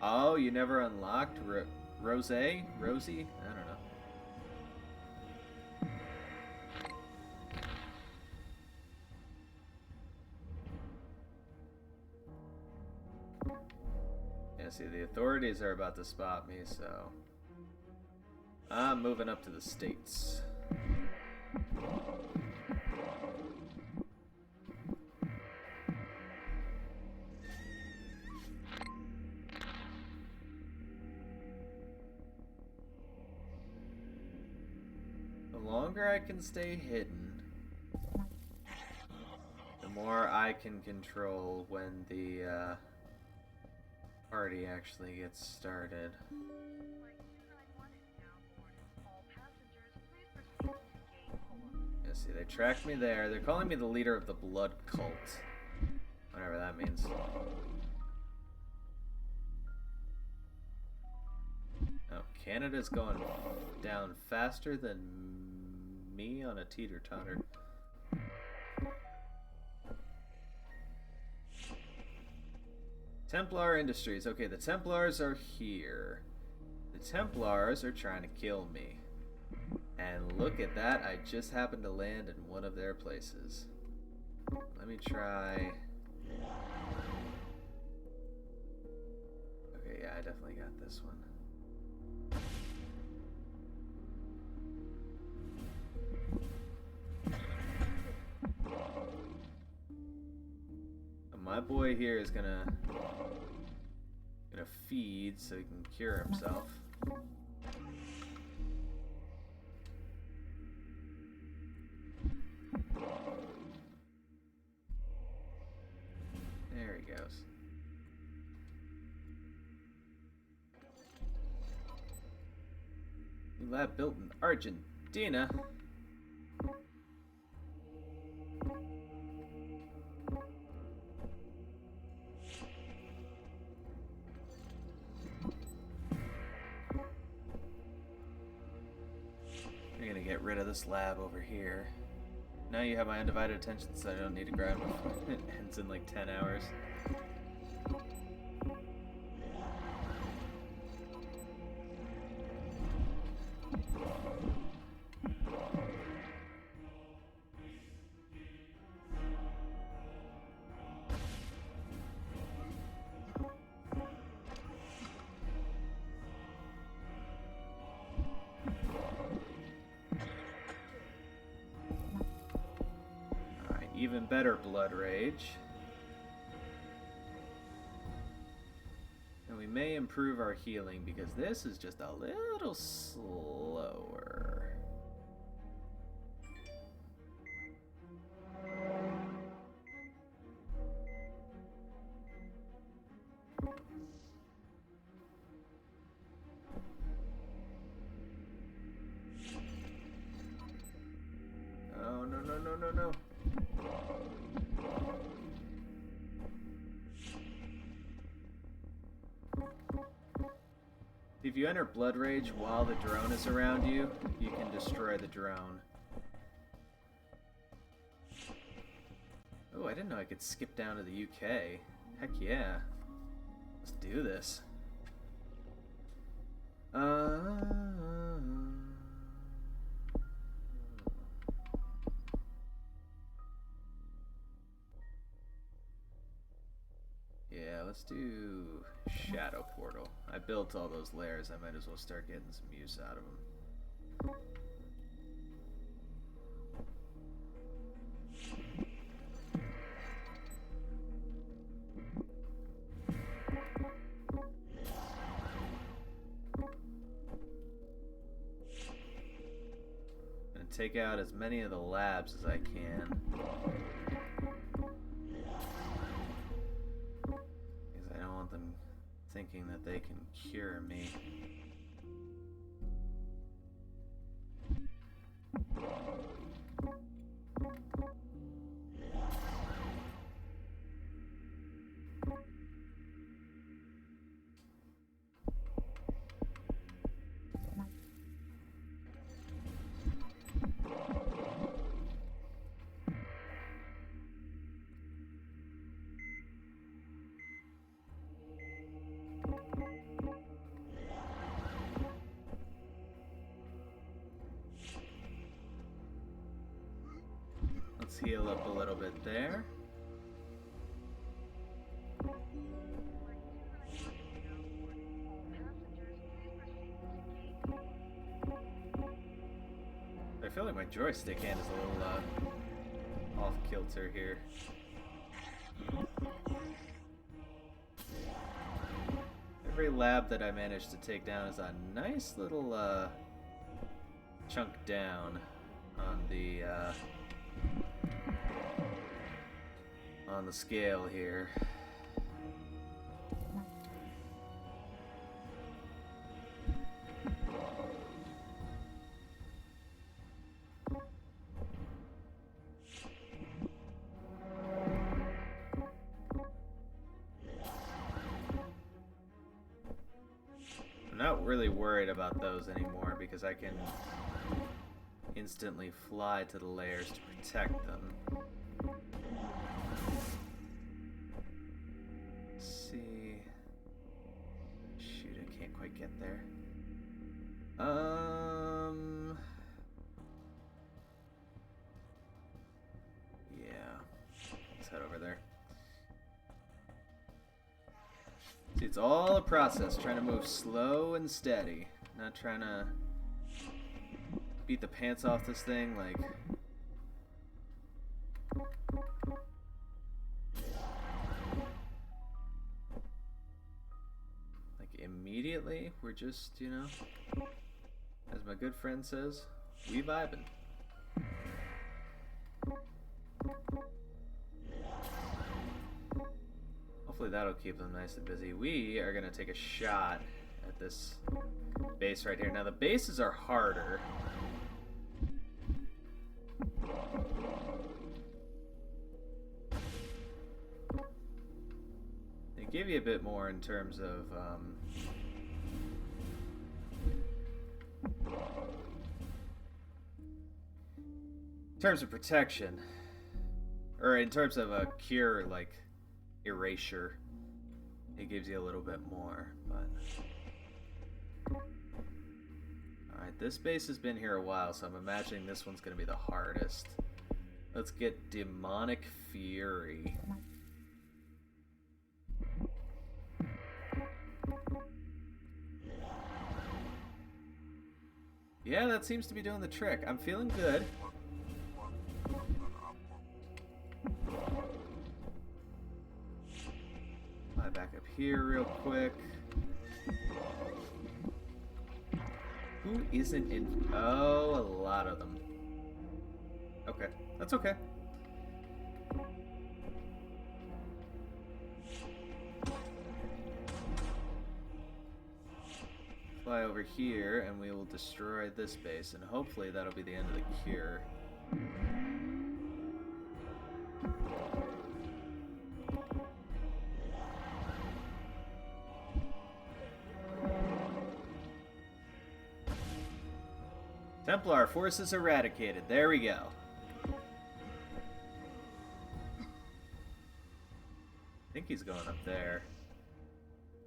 Oh, you never unlocked Rosie? I don't know. Yeah, see, the authorities are about to spot me, so I'm moving up to the States. The longer I can stay hidden, the more I can control when the party actually gets started. Yeah, see, they tracked me there. They're calling me the leader of the blood cult. Whatever that means. Oh, Canada's going down faster than me on a teeter-totter. Templar Industries. Okay, the Templars are here. The Templars are trying to kill me. And look at that, I just happened to land in one of their places. Let me try... Okay, yeah, I definitely got this one. My boy here is gonna feed so he can cure himself. There he goes. New lab built in Argentina. Get rid of this lab over here. Now you have my undivided attention, so I don't need to grab it. It ends in like 10 hours. Even better blood rage. And we may improve our healing because this is just a little slower. Oh, no, no, no, no, no. If you enter Blood Rage while the drone is around you, you can destroy the drone. Oh, I didn't know I could skip down to the UK. Heck yeah. Let's do this. Let's do Shadow Portal. I built all those layers, I might as well start getting some use out of them. Gonna take out as many of the labs as I can. Because I don't want them thinking that they can cure me. Let's heal up a little bit there. I feel like my joystick hand is a little off kilter here. Every lab that I managed to take down is a nice little chunk down on the scale here. I'm not really worried about those anymore because I can instantly fly to the layers to protect them. Let's see. Shoot, I can't quite get there. Yeah. Let's head over there. See, it's all a process, trying to move slow and steady. Not trying to beat the pants off this thing, like immediately. We're just, you know, as my good friend says, we vibing. Hopefully that'll keep them nice and busy. We are gonna take a shot at this base right here. Now the bases are harder. They give you a bit more in terms of protection, or in terms of a cure, like erasure. It gives you a little bit more, but alright, this base has been here a while, so I'm imagining this one's gonna be the hardest. Let's get Demonic Fury. Yeah, that seems to be doing the trick. I'm feeling good. Fly back up here real quick. Who isn't in... Oh, a lot of them. Okay, that's okay. Fly over here and we will destroy this base, and hopefully that'll be the end of the cure. Templar forces eradicated. There we go. I think he's going up there,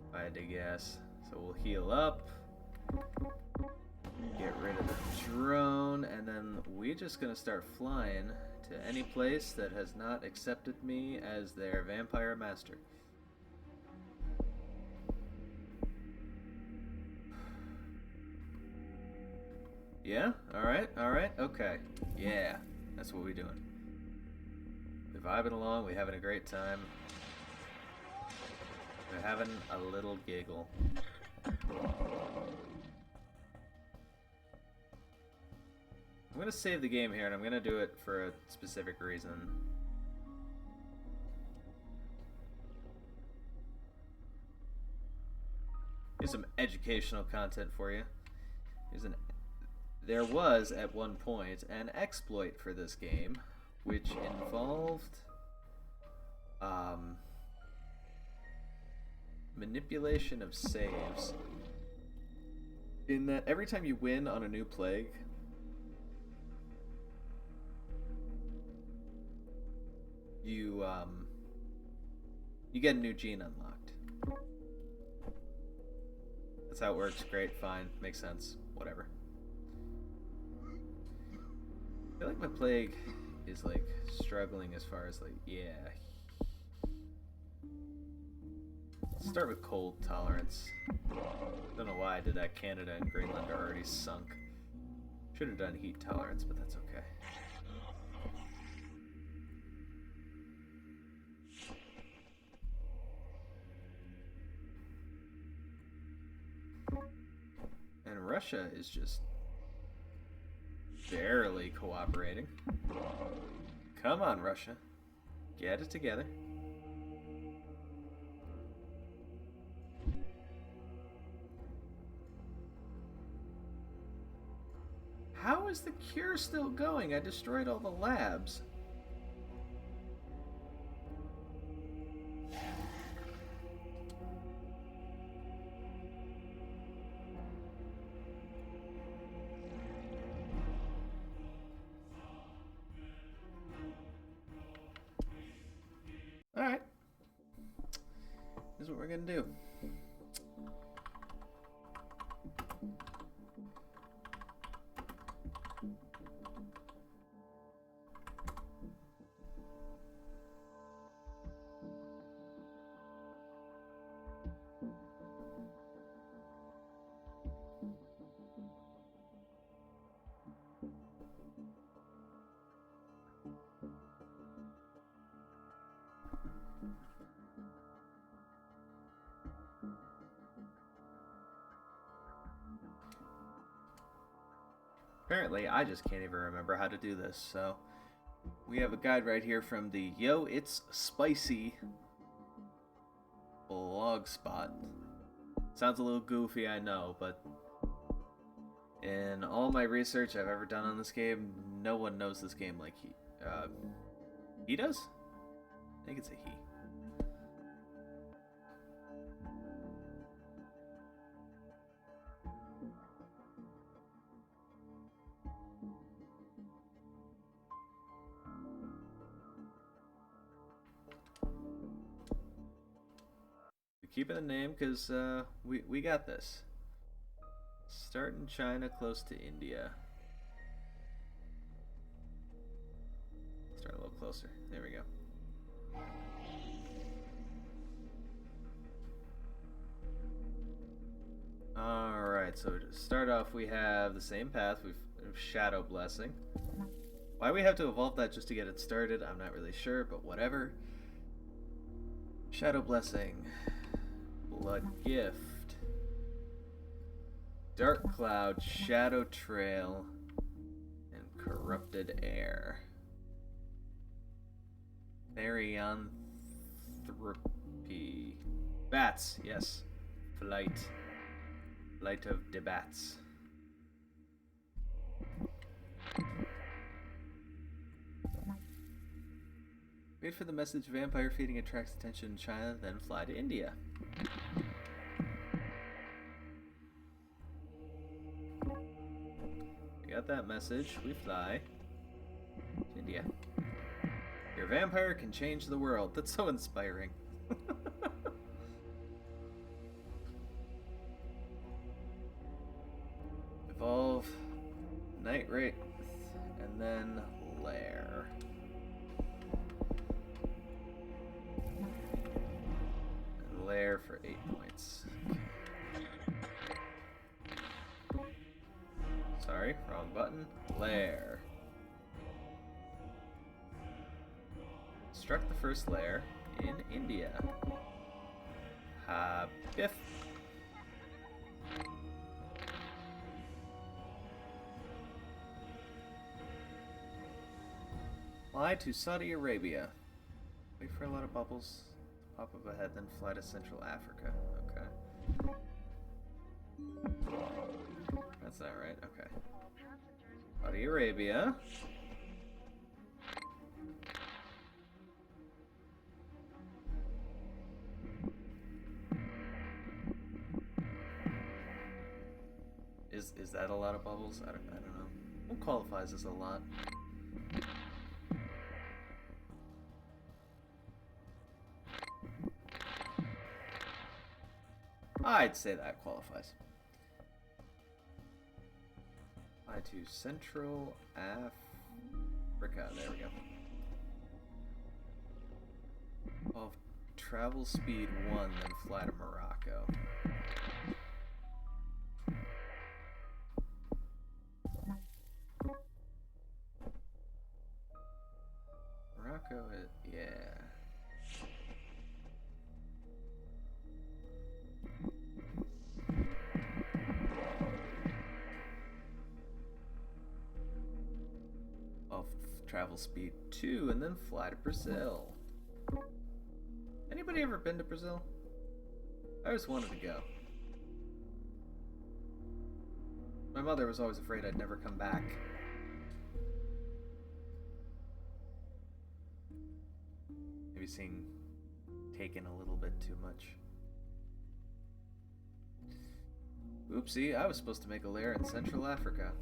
if I had to guess. So we'll heal up, get rid of the drone, and then we're just gonna start flying to any place that has not accepted me as their vampire master. Yeah? Alright, okay. Yeah, that's what we're doing. We're vibing along, we're having a great time. We're having a little giggle. I'm gonna save the game here, and I'm gonna do it for a specific reason. Here's some educational content for you. There was, at one point, an exploit for this game, which involved manipulation of saves. In that every time you win on a new plague, you get a new gene unlocked. That's how it works. Great, fine, makes sense, whatever. I feel like my plague is like struggling as far as like, yeah. Let's start with cold tolerance. Don't know why I did that. Canada and Greenland are already sunk. Should have done heat tolerance, but that's okay. And Russia is just barely cooperating. Come on, Russia. Get it together. How is the cure still going? I destroyed all the labs. Alright. This is what we're gonna do. Apparently, I just can't even remember how to do this, so we have a guide right here from the Yo It's Spicy blog spot. Sounds a little goofy, I know, but in all my research I've ever done on this game, no one knows this game like he does? I think it's a he. Keeping the name because we got this. Start in China, close to India. Start a little closer. There we go. Alright, so to start off we have the same path. We've Shadow Blessing. Why we have to evolve that just to get it started, I'm not really sure, but whatever. Shadow Blessing. Blood Gift, Dark Cloud, Shadow Trail, and Corrupted Air. Therianthropy. Bats, yes. Flight. Flight of the Bats. Wait for the message vampire feeding attracts attention in China, then fly to India. We got that message. We fly to India. Your vampire can change the world. That's so inspiring. Evolve, Night Wraith, and then Lair. And Lair for 8 points. Sorry. Sorry, wrong button. Lair. Struck the first lair in India. Biff. Fly to Saudi Arabia. Wait for a lot of bubbles to pop up ahead, then fly to Central Africa. Okay. That's not right. Okay. Saudi Arabia. Is that a lot of bubbles? I don't know. What qualifies as a lot? I'd say that qualifies. Fly to Central Africa. There we go. Of travel speed 1, then fly to Morocco. Morocco is, yeah. Of travel speed 2 and then fly to Brazil. Anybody ever been to Brazil? I always wanted to go. My mother was always afraid I'd never come back. Maybe seeing Taken a little bit too much. Oopsie, I was supposed to make a lair in Central Africa.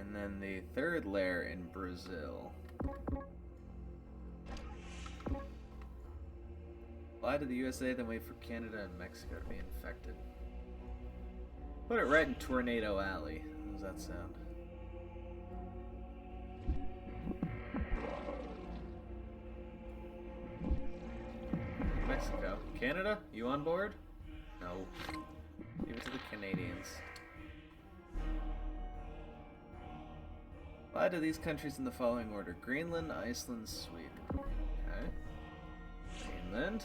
And then the third lair in Brazil. Fly to the USA, then wait for Canada and Mexico to be infected. Put it right in Tornado Alley. How does that sound? Mexico. Canada? You on board? No. Give it to the Canadians. Fly to these countries in the following order. Greenland, Iceland, Sweden. Okay. Greenland.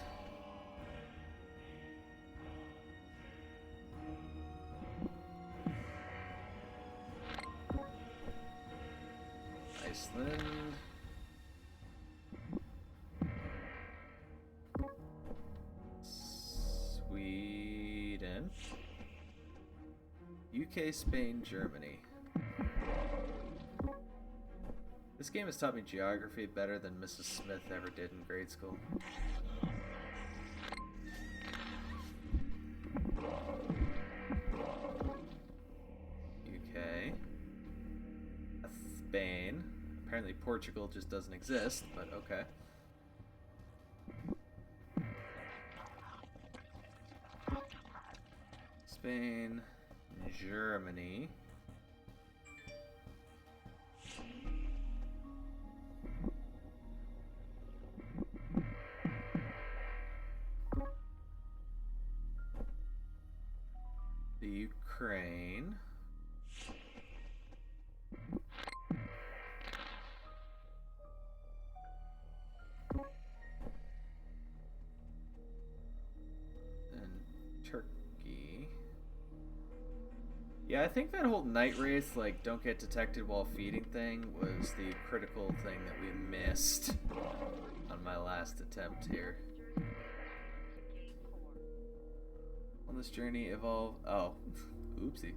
Iceland. Sweden. UK, Spain, Germany. This game has taught me geography better than Mrs. Smith ever did in grade school. UK. Spain. Apparently Portugal just doesn't exist, but okay. Spain. Germany. The Ukraine. And Turkey. Yeah, I think that whole night race, like, don't get detected while feeding thing was the critical thing that we missed on my last attempt here. On this journey, evolve... Oh, oopsie.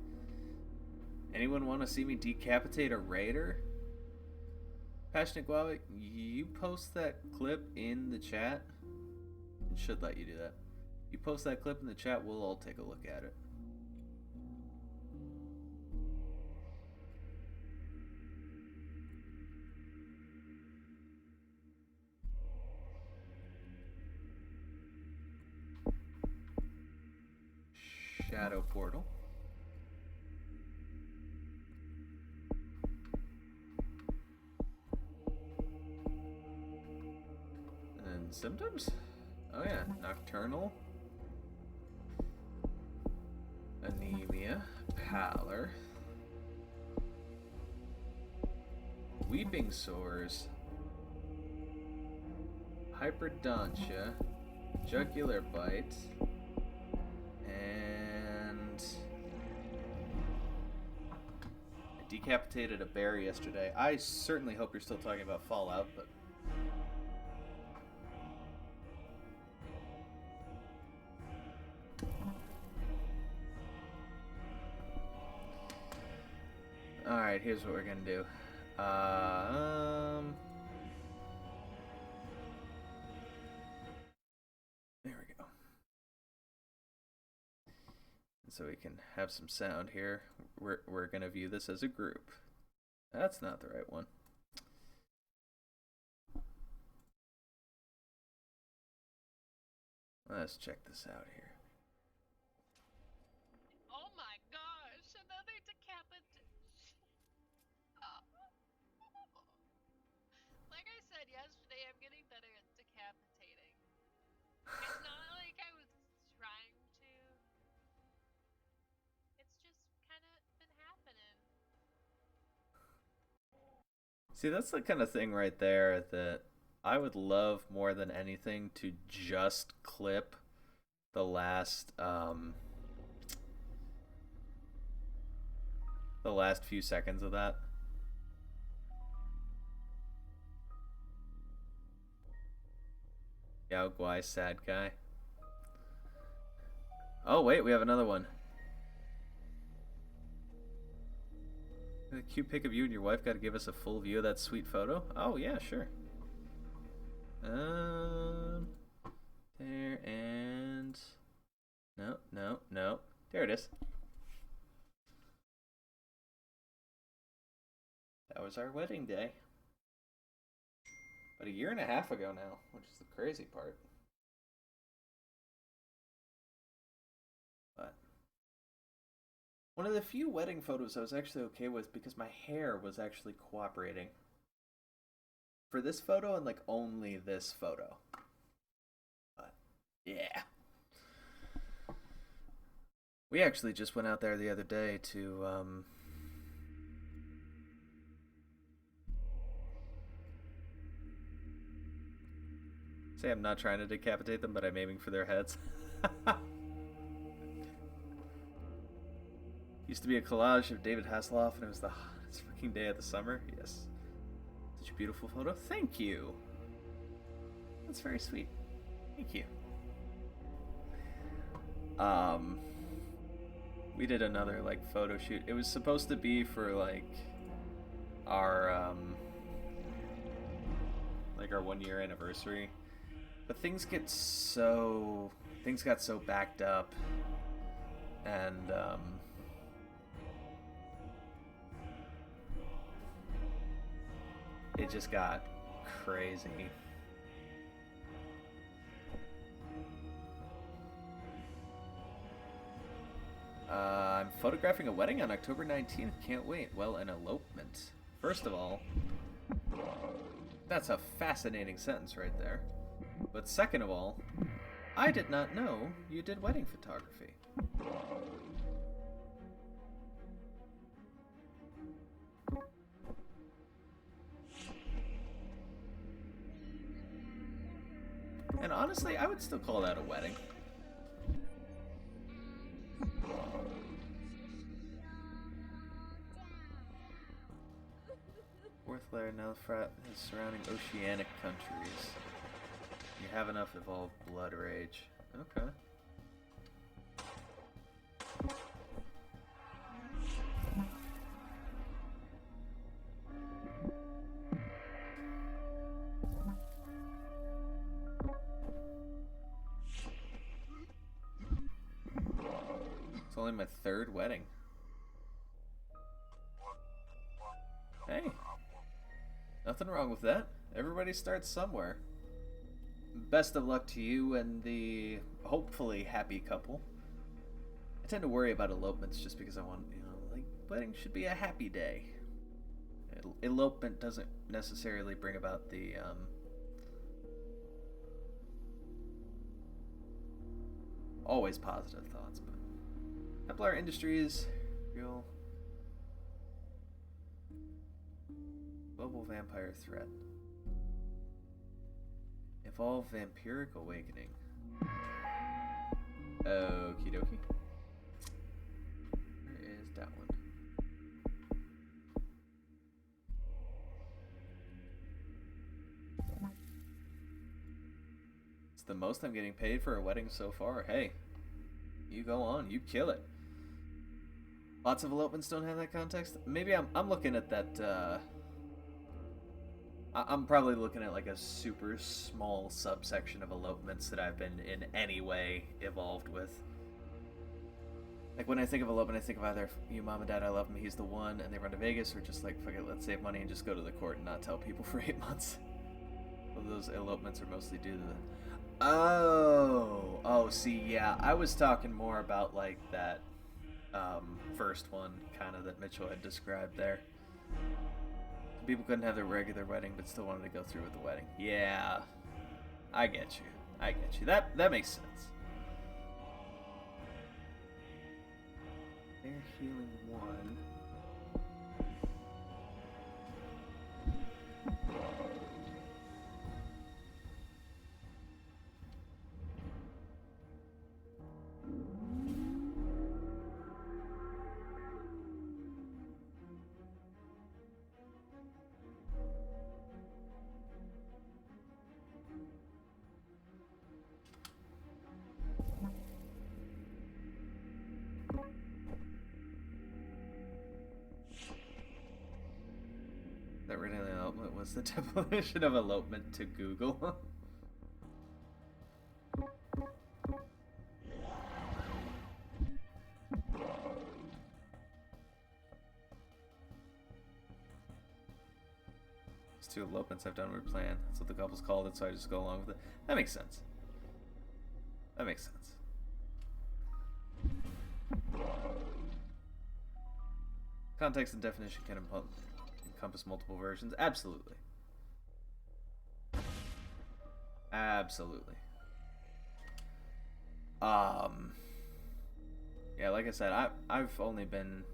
Anyone want to see me decapitate a raider? Passionate Guava, you post that clip in the chat. It should let you do that. You post that clip in the chat, we'll all take a look at it. shadow portal. And symptoms? Oh yeah, nocturnal, anemia, pallor, weeping sores, hyperdontia, jugular bite, and I decapitated a bear yesterday. I certainly hope you're still talking about Fallout, but alright, here's what we're gonna do. There we go. And so we can have some sound here. We're gonna view this as a group. That's not the right one. Let's check this out here. Oh my gosh, another Like I said yesterday, I'm getting better at decapitating. It's not like I was trying to. It's just kind of been happening. See, that's the kind of thing right there that I would love more than anything to just clip the last few seconds of that. Yao Guai, sad guy. Oh wait, we have another one. A cute pic of you and your wife. Got to give us a full view of that sweet photo. Oh yeah, sure. There and no. There it is. That was our wedding day. But a year and a half ago now, which is the crazy part. But one of the few wedding photos I was actually okay with because my hair was actually cooperating. For this photo and like only this photo. But yeah. We actually just went out there the other day to say I'm not trying to decapitate them, but I'm aiming for their heads. Used to be a collage of David Hasselhoff, and it was the hottest fucking day of the summer. Yes. Such a beautiful photo. Thank you. That's very sweet. Thank you. We did another like photo shoot. It was supposed to be for like our 1 year anniversary. But things got so backed up, and it just got crazy. I'm photographing a wedding on October 19th. Can't wait. Well, an elopement. First of all, that's a fascinating sentence right there. But second of all, I did not know you did wedding photography. And honestly, I would still call that a wedding. Fourth layer now the surrounding oceanic countries. You have enough evolved blood rage. Okay. It's only my third wedding. Hey. Nothing wrong with that. Everybody starts somewhere. Best of luck to you and the hopefully happy couple. I tend to worry about elopements just because I want, like, wedding should be a happy day. Elopement doesn't necessarily bring about the, always positive thoughts, but Templar Industries, real global vampire threat. Evolve Vampiric Awakening. Okie dokie. Where is that one? It's the most I'm getting paid for a wedding so far. Hey, you go on, you kill it. Lots of elopements don't have that context. Maybe I'm looking at that. I'm probably looking at like a super small subsection of elopements that I've been in any way involved with. Like when I think of elopement, I think of either you, mom, and dad, I love him, he's the one, and they run to Vegas, or just like, fuck it, let's save money and just go to the court and not tell people for 8 months. Well, those elopements are mostly due to the... Oh, see, yeah, I was talking more about like that first one, kind of, that Mitchell had described there. People couldn't have their regular wedding, but still wanted to go through with the wedding. Yeah, I get you. That makes sense. They're healing one. That really elopement was the definition of elopement to Google. These 2 elopements I've done were planned. That's what the couples called it, so I just go along with it. That makes sense. Context and definition can encompass multiple versions. Absolutely. Yeah, like I said, I've only been...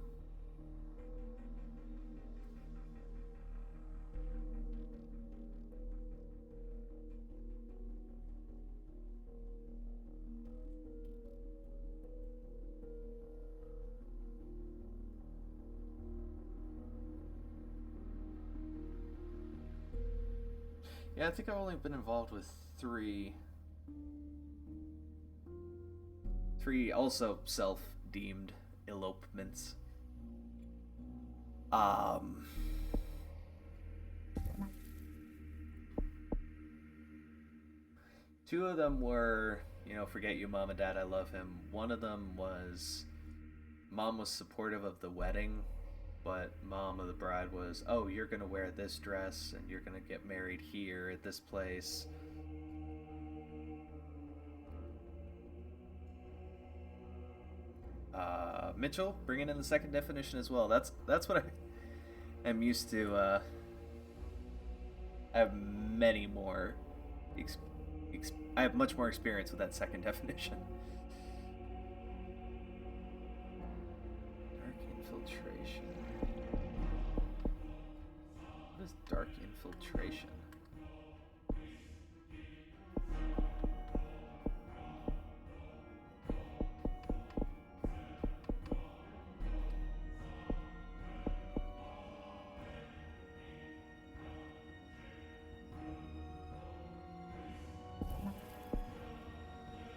Yeah, I think I've only been involved with 3 also self-deemed elopements. 2 of them were, forget you, mom and dad, I love him. One of them was, mom was supportive of the wedding, but mom of the bride was, oh, you're gonna wear this dress and you're gonna get married here at this place. Mitchell, bringing in the second definition as well. That's what I am used to. I have many more. I have much more experience with that second definition. Dark infiltration. What is dark infiltration?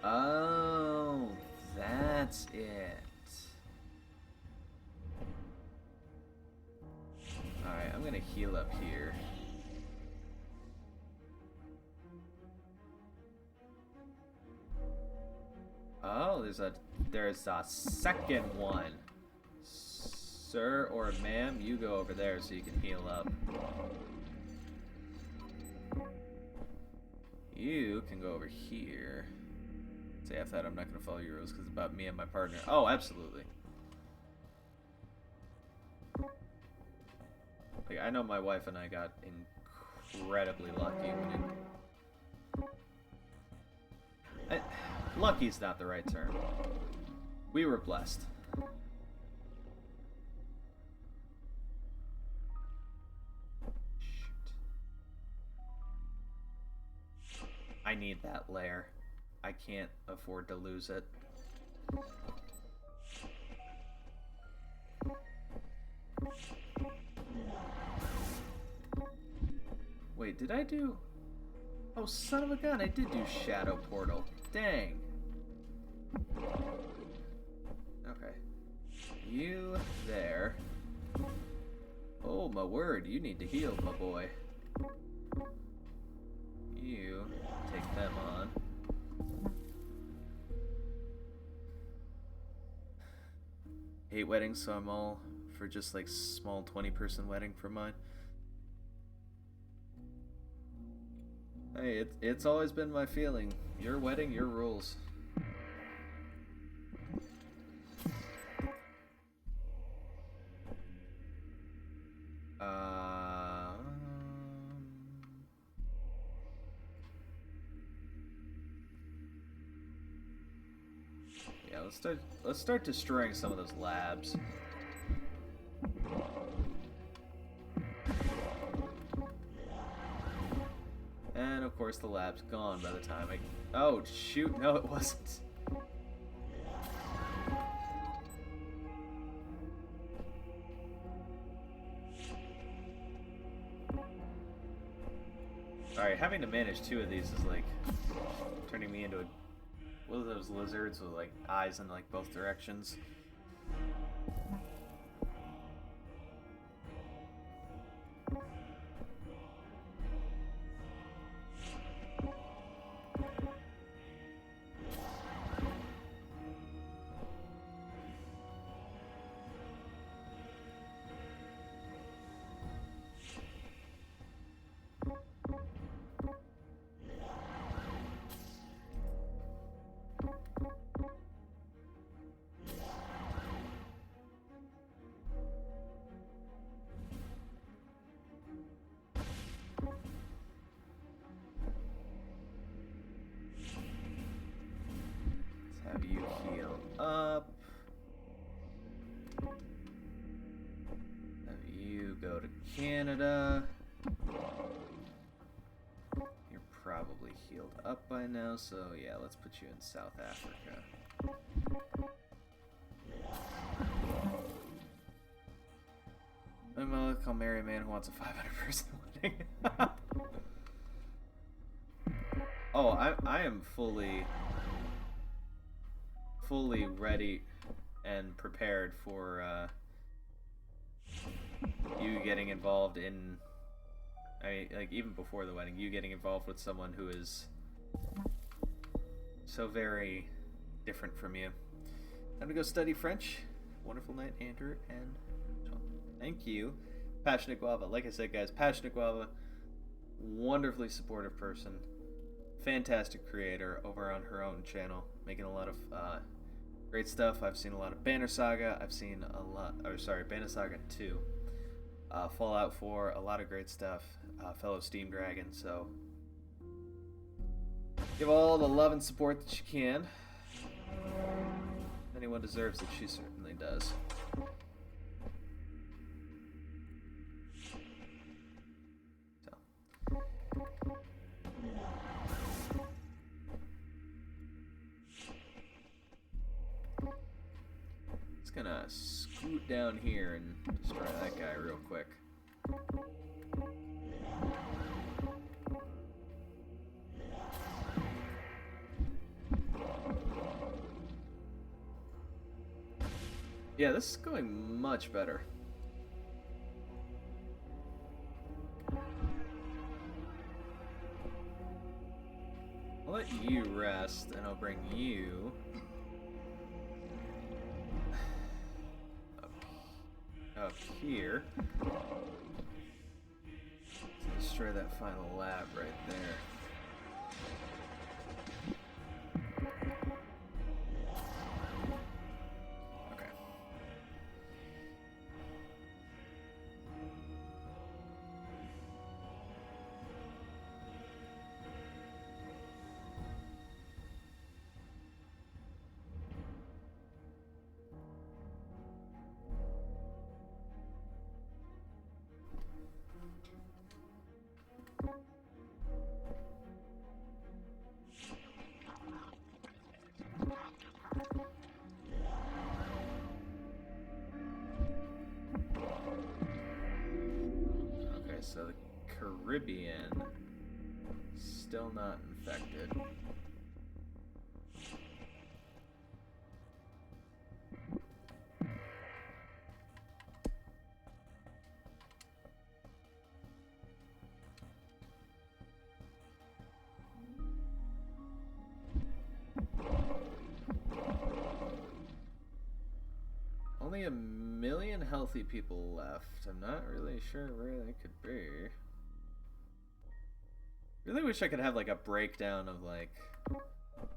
Oh, that's it. Alright, I'm gonna heal up here. Oh, there's a second one. Sir or ma'am, you go over there so you can heal up. You can go over here. Say after that I'm not going to follow your rules because it's about me and my partner. Oh, absolutely. Like, I know my wife and I got incredibly lucky when it... lucky's not the right term. We were blessed. Shoot. I need that lair. I can't afford to lose it. Wait, did I do... Oh, son of a gun, I did do Shadow Portal. Dang. Okay. You there. Oh, my word, you need to heal, my boy. You take them on. Hate weddings, so I'm all for just like small 20-person wedding for mine. Hey, it's always been my feeling. Your wedding, your rules. Yeah, let's start destroying some of those labs. And of course the lab's gone by the time I... Oh, shoot, no it wasn't. Alright, having to manage two of these is like turning me into a... What are those lizards with like eyes in like both directions? Have you heal up. Have you go to Canada. You're probably healed up by now, so yeah, let's put you in South Africa. I'll marry a man who wants a 500-person wedding. Oh, I am fully ready and prepared for you getting involved in, I mean, like even before the wedding, you getting involved with someone who is so very different from you. Time to go study French. Wonderful night, Andrew and John. Thank you. Passionate Guava. Like I said, guys, Passionate Guava, wonderfully supportive person, fantastic creator over on her own channel, making a lot of great stuff. I've seen a lot of Banner Saga. I've seen a lot, or sorry, Banner Saga 2. Fallout 4, a lot of great stuff. Fellow Steam Dragon, so give all the love and support that you can. If anyone deserves it, she certainly does. Gonna scoot down here and destroy that guy real quick. Yeah, this is going much better. I'll let you rest, and I'll bring you up here. Let's destroy that final lab right there. Caribbean. Still not infected. Only 1 million healthy people left. I'm not really sure where they could be. Really wish I could have like a breakdown of like,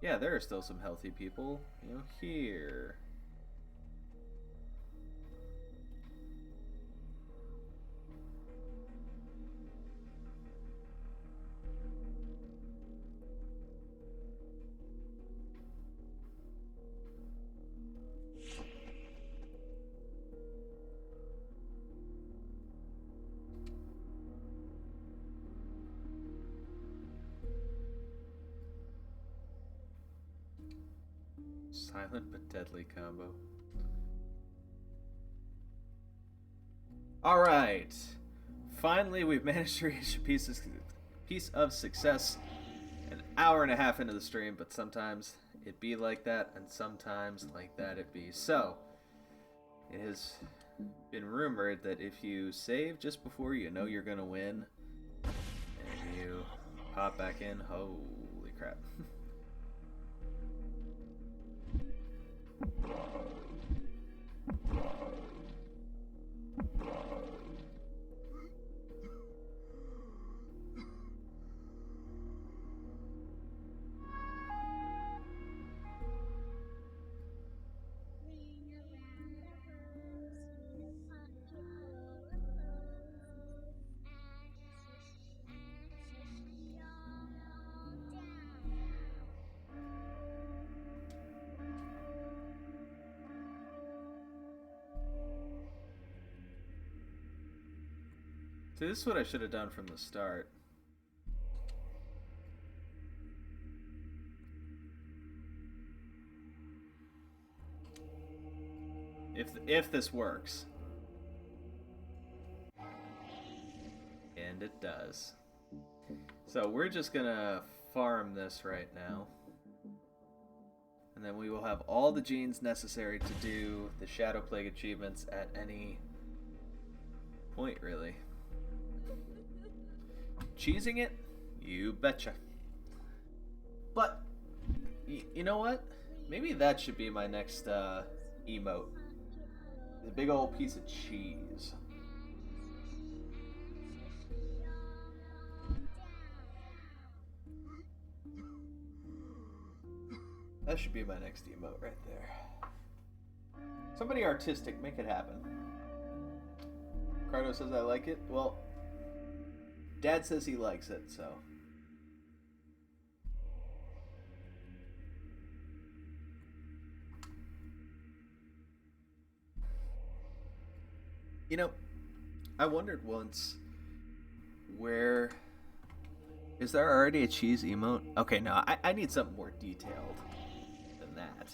yeah, there are still some healthy people, you know, here. Silent but deadly combo. Alright. Finally, we've managed to reach a piece of success. An hour and a half into the stream, but sometimes it be like that, and sometimes like that it be. So, it has been rumored that if you save just before you know you're gonna win, and you pop back in, holy crap. See, this is what I should have done from the start. If this works. And it does. So we're just gonna farm this right now. And then we will have all the genes necessary to do the Shadow Plague achievements at any point, really. Cheesing it? You betcha. But, you know what? Maybe that should be my next emote. The big old piece of cheese. That should be my next emote right there. Somebody artistic, make it happen. Cardo says I like it. Well, Dad says he likes it, so. You know, I wondered once, where... Is there already a cheese emote? Okay, no, I need something more detailed than that.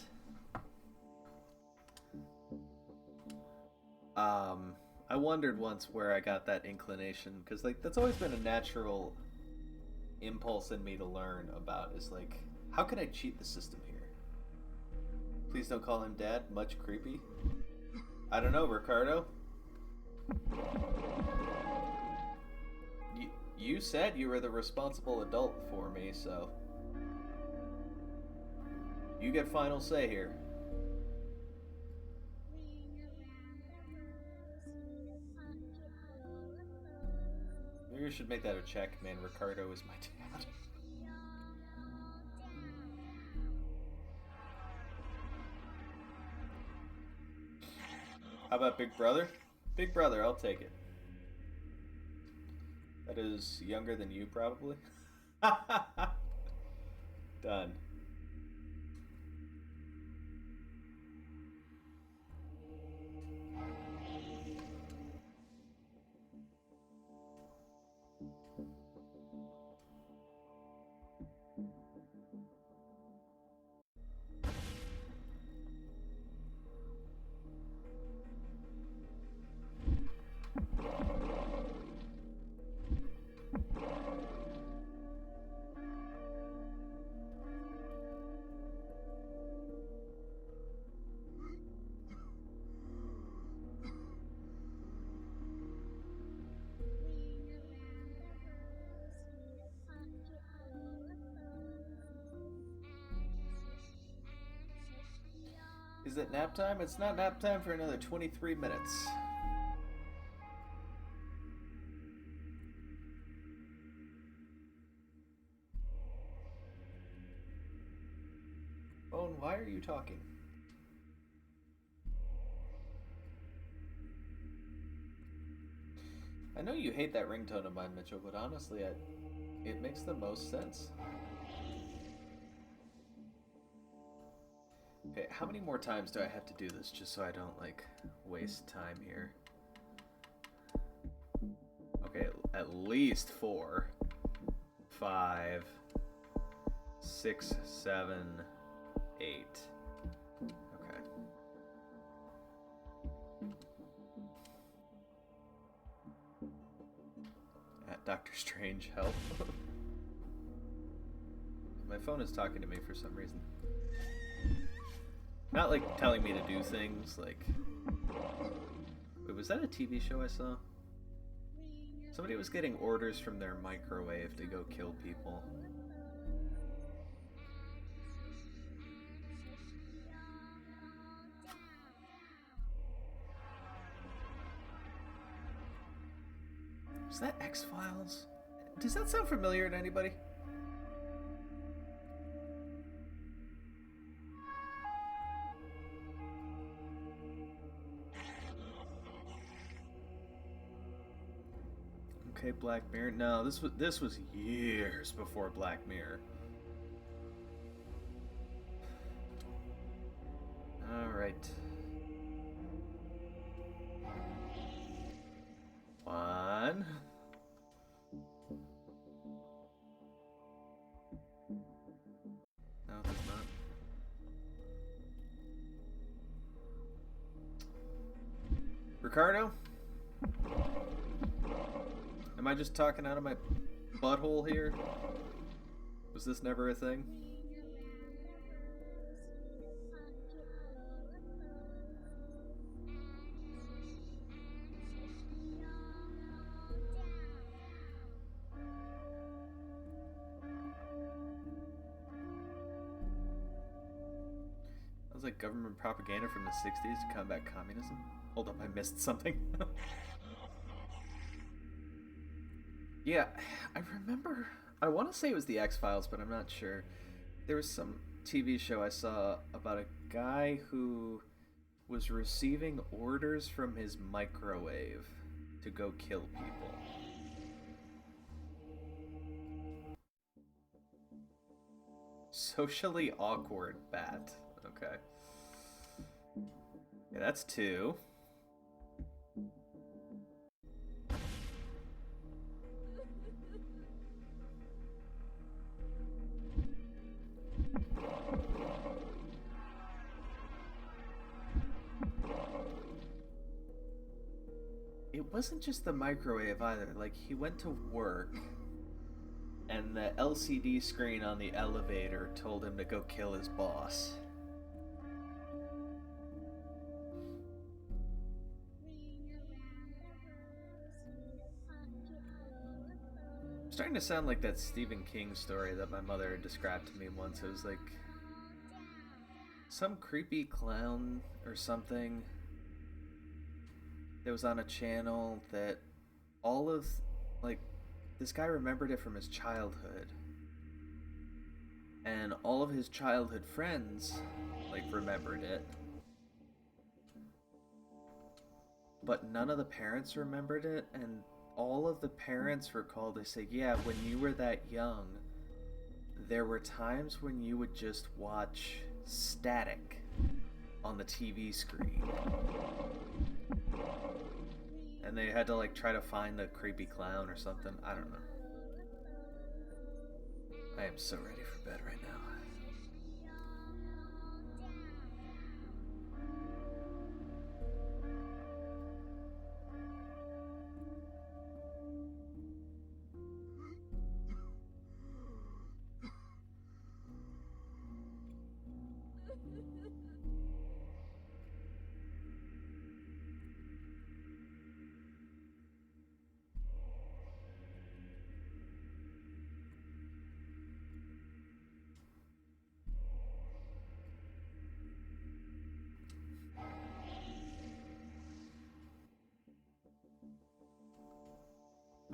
I wondered once where I got that inclination, because like that's always been a natural impulse in me to learn about, is like, how can I cheat the system here? Please don't call him Dad, much creepy. I don't know, Ricardo. You said you were the responsible adult for me, so you get final say here. Maybe we should make that a check, man. Ricardo is my dad. How about Big Brother? Big Brother, I'll take it. That is younger than you, probably. Done. Is it nap time? It's not nap time for another 23 minutes. Phone, why are you talking? I know you hate that ringtone of mine, Mitchell, but honestly, it makes the most sense. Okay, how many more times do I have to do this just so I don't, like, waste time here? Okay, at least 4, 5, 6, 7, 8. Okay. At Doctor Strange, help. My phone is talking to me for some reason. Not like telling me to do things, like... Wait, was that a TV show I saw? Somebody was getting orders from their microwave to go kill people. Is that X-Files? Does that sound familiar to anybody? Okay, Black Mirror. No, this was years before Black Mirror. All right. 1. No, it does not. Ricardo? Am I just talking out of my butthole here? Was this never a thing? That was like government propaganda from the 60s to combat communism. Hold up, I missed something. Yeah, I remember. I want to say it was the X-Files, but I'm not sure. There was some TV show I saw about a guy who was receiving orders from his microwave to go kill people. Socially awkward bat. Okay. Yeah, that's 2. It wasn't just the microwave either. Like, he went to work, and the LCD screen on the elevator told him to go kill his boss. It's starting to sound like that Stephen King story that my mother described to me once. It was like some creepy clown or something that was on a channel that all of, like, this guy remembered it from his childhood, and all of his childhood friends, like, remembered it, but none of the parents remembered it. And all of the parents recalled, they say, yeah, when you were that young, there were times when you would just watch static on the TV screen. And they had to, like, try to find the creepy clown or something. I don't know. I am so ready for bed right now.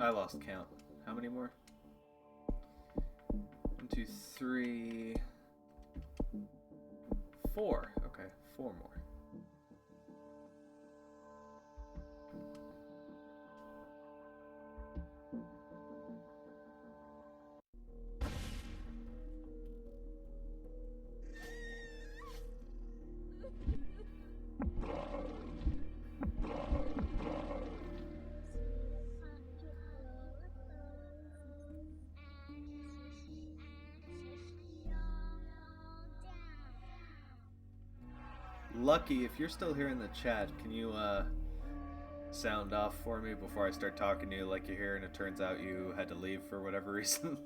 I lost count. How many more? 1, 2, 3, 4. Okay, 4 more. Lucky, if you're still here in the chat, can you sound off for me before I start talking to you like you're here and it turns out you had to leave for whatever reason?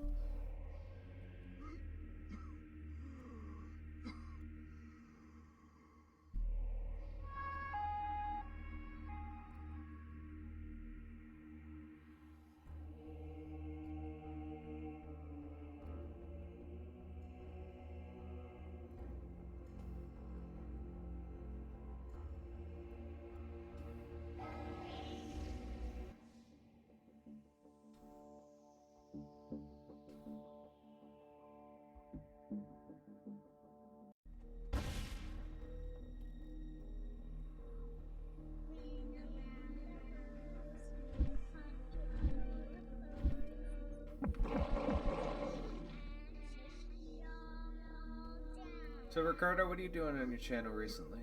So Ricardo, what are you doing on your channel recently?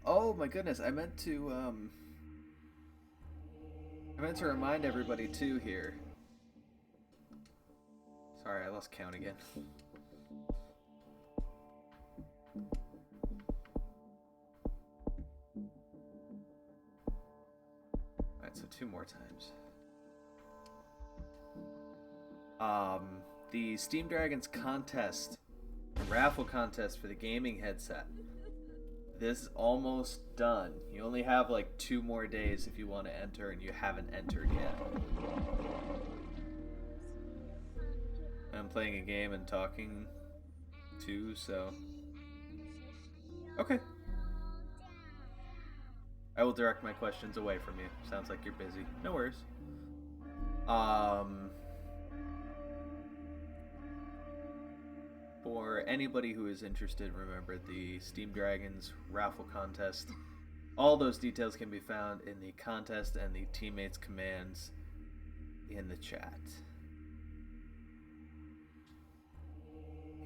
Oh my goodness, I meant to remind everybody too here. Sorry, I lost count again. Alright, so 2 more times. The Steam Dragons contest, the raffle contest for the gaming headset. This is almost done. You only have like 2 more days if you want to enter, and you haven't entered yet. I'm playing a game and talking too, so... Okay. I will direct my questions away from you. Sounds like you're busy. No worries. For anybody who is interested, remember the Steam Dragons raffle contest. All those details can be found in the contest and the teammates' commands in the chat.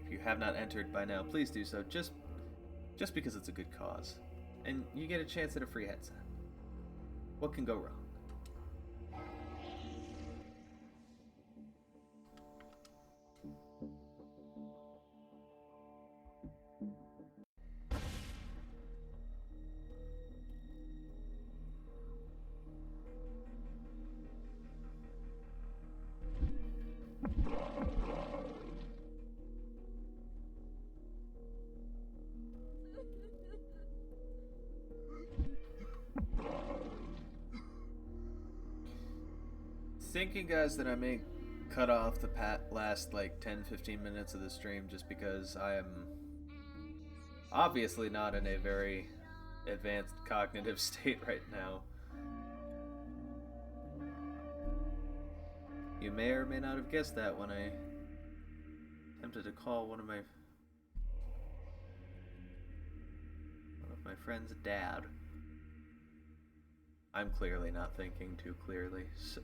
If you have not entered by now, please do so, just because it's a good cause. And you get a chance at a free headset. What can go wrong? Thinking, guys, that I may cut off the last like 10-15 minutes of the stream just because I am obviously not in a very advanced cognitive state right now. You may or may not have guessed that when I attempted to call one of my friend's dad. I'm clearly not thinking too clearly. So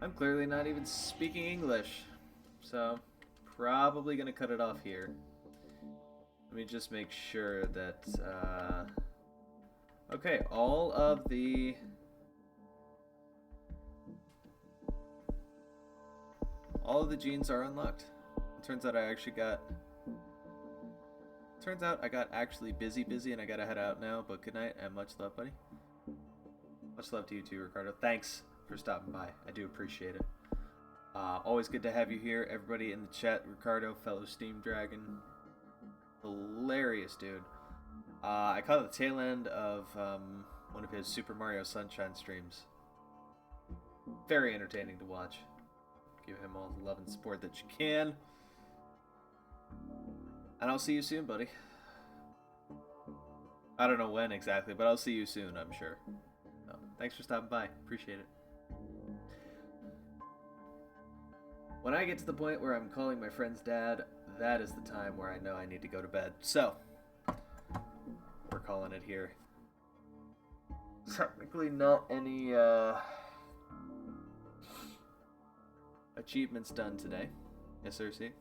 I'm clearly not even speaking English, so probably gonna cut it off here. Let me just make sure that, okay, all of the genes are unlocked. It turns out I actually got Turns out I got actually busy, and I gotta head out now. But good night and much love, buddy. Much love to you too, Ricardo. Thanks for stopping by. I do appreciate it. Always good to have you here. Everybody in the chat, Ricardo, fellow Steam Dragon. Hilarious, dude. I caught the tail end of one of his Super Mario Sunshine streams. Very entertaining to watch. Give him all the love and support that you can. And I'll see you soon, buddy. I don't know when exactly, but I'll see you soon, I'm sure. So, thanks for stopping by. Appreciate it. When I get to the point where I'm calling my friend's dad, that is the time where I know I need to go to bed. So, we're calling it here. Technically not any achievements done today. Yes, sir, see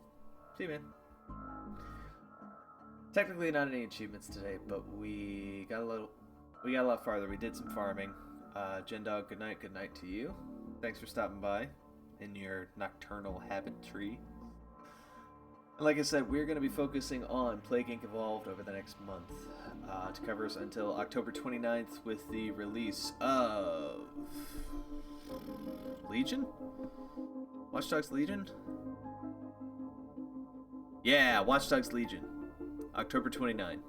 you, man. Technically not any achievements today, but we got a lot farther. We did some farming. Jendog, good night to you. Thanks for stopping by in your nocturnal habit tree. And like I said, we're going to be focusing on Plague Inc. Evolved over the next month to cover us until October 29th with the release of Legion? Watch Dogs Legion? Yeah, Watch Dogs Legion. October 29.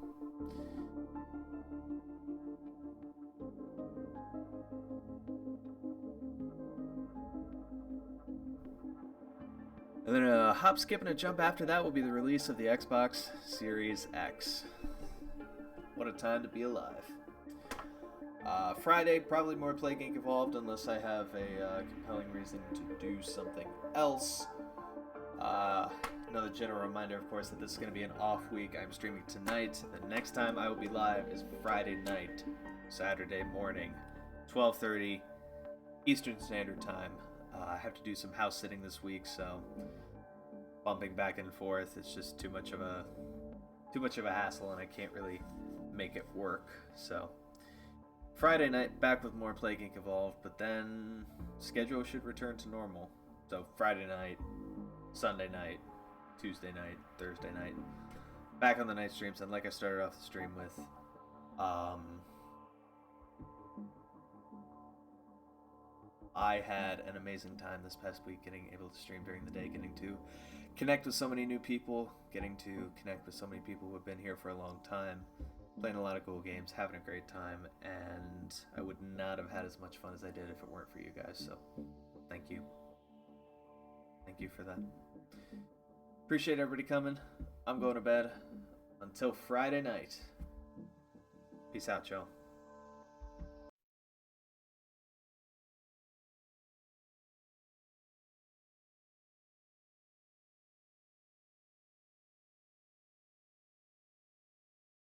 And then a hop, skip, and a jump after that will be the release of the Xbox Series X. What a time to be alive. Friday, probably more Plague Inc. Evolved unless I have a compelling reason to do something else. Another general reminder, of course, that this is going to be an off week. I'm streaming tonight. The next time I will be live is Friday night, Saturday morning, 12:30 Eastern Standard Time. I have to do some house sitting this week, so bumping back and forth, it's just too much of a hassle, and I can't really make it work. So Friday night, back with more Plague Inc. Evolved, but then schedule should return to normal. So Friday night, Sunday night, Tuesday night, Thursday night, back on the night streams. And like I started off the stream with, I had an amazing time this past week getting able to stream during the day, getting to connect with so many new people, getting to connect with so many people who have been here for a long time, playing a lot of cool games, having a great time, and I would not have had as much fun as I did if it weren't for you guys, so thank you. Thank you for that. Appreciate everybody coming. I'm going to bed. Until Friday night. Peace out, y'all.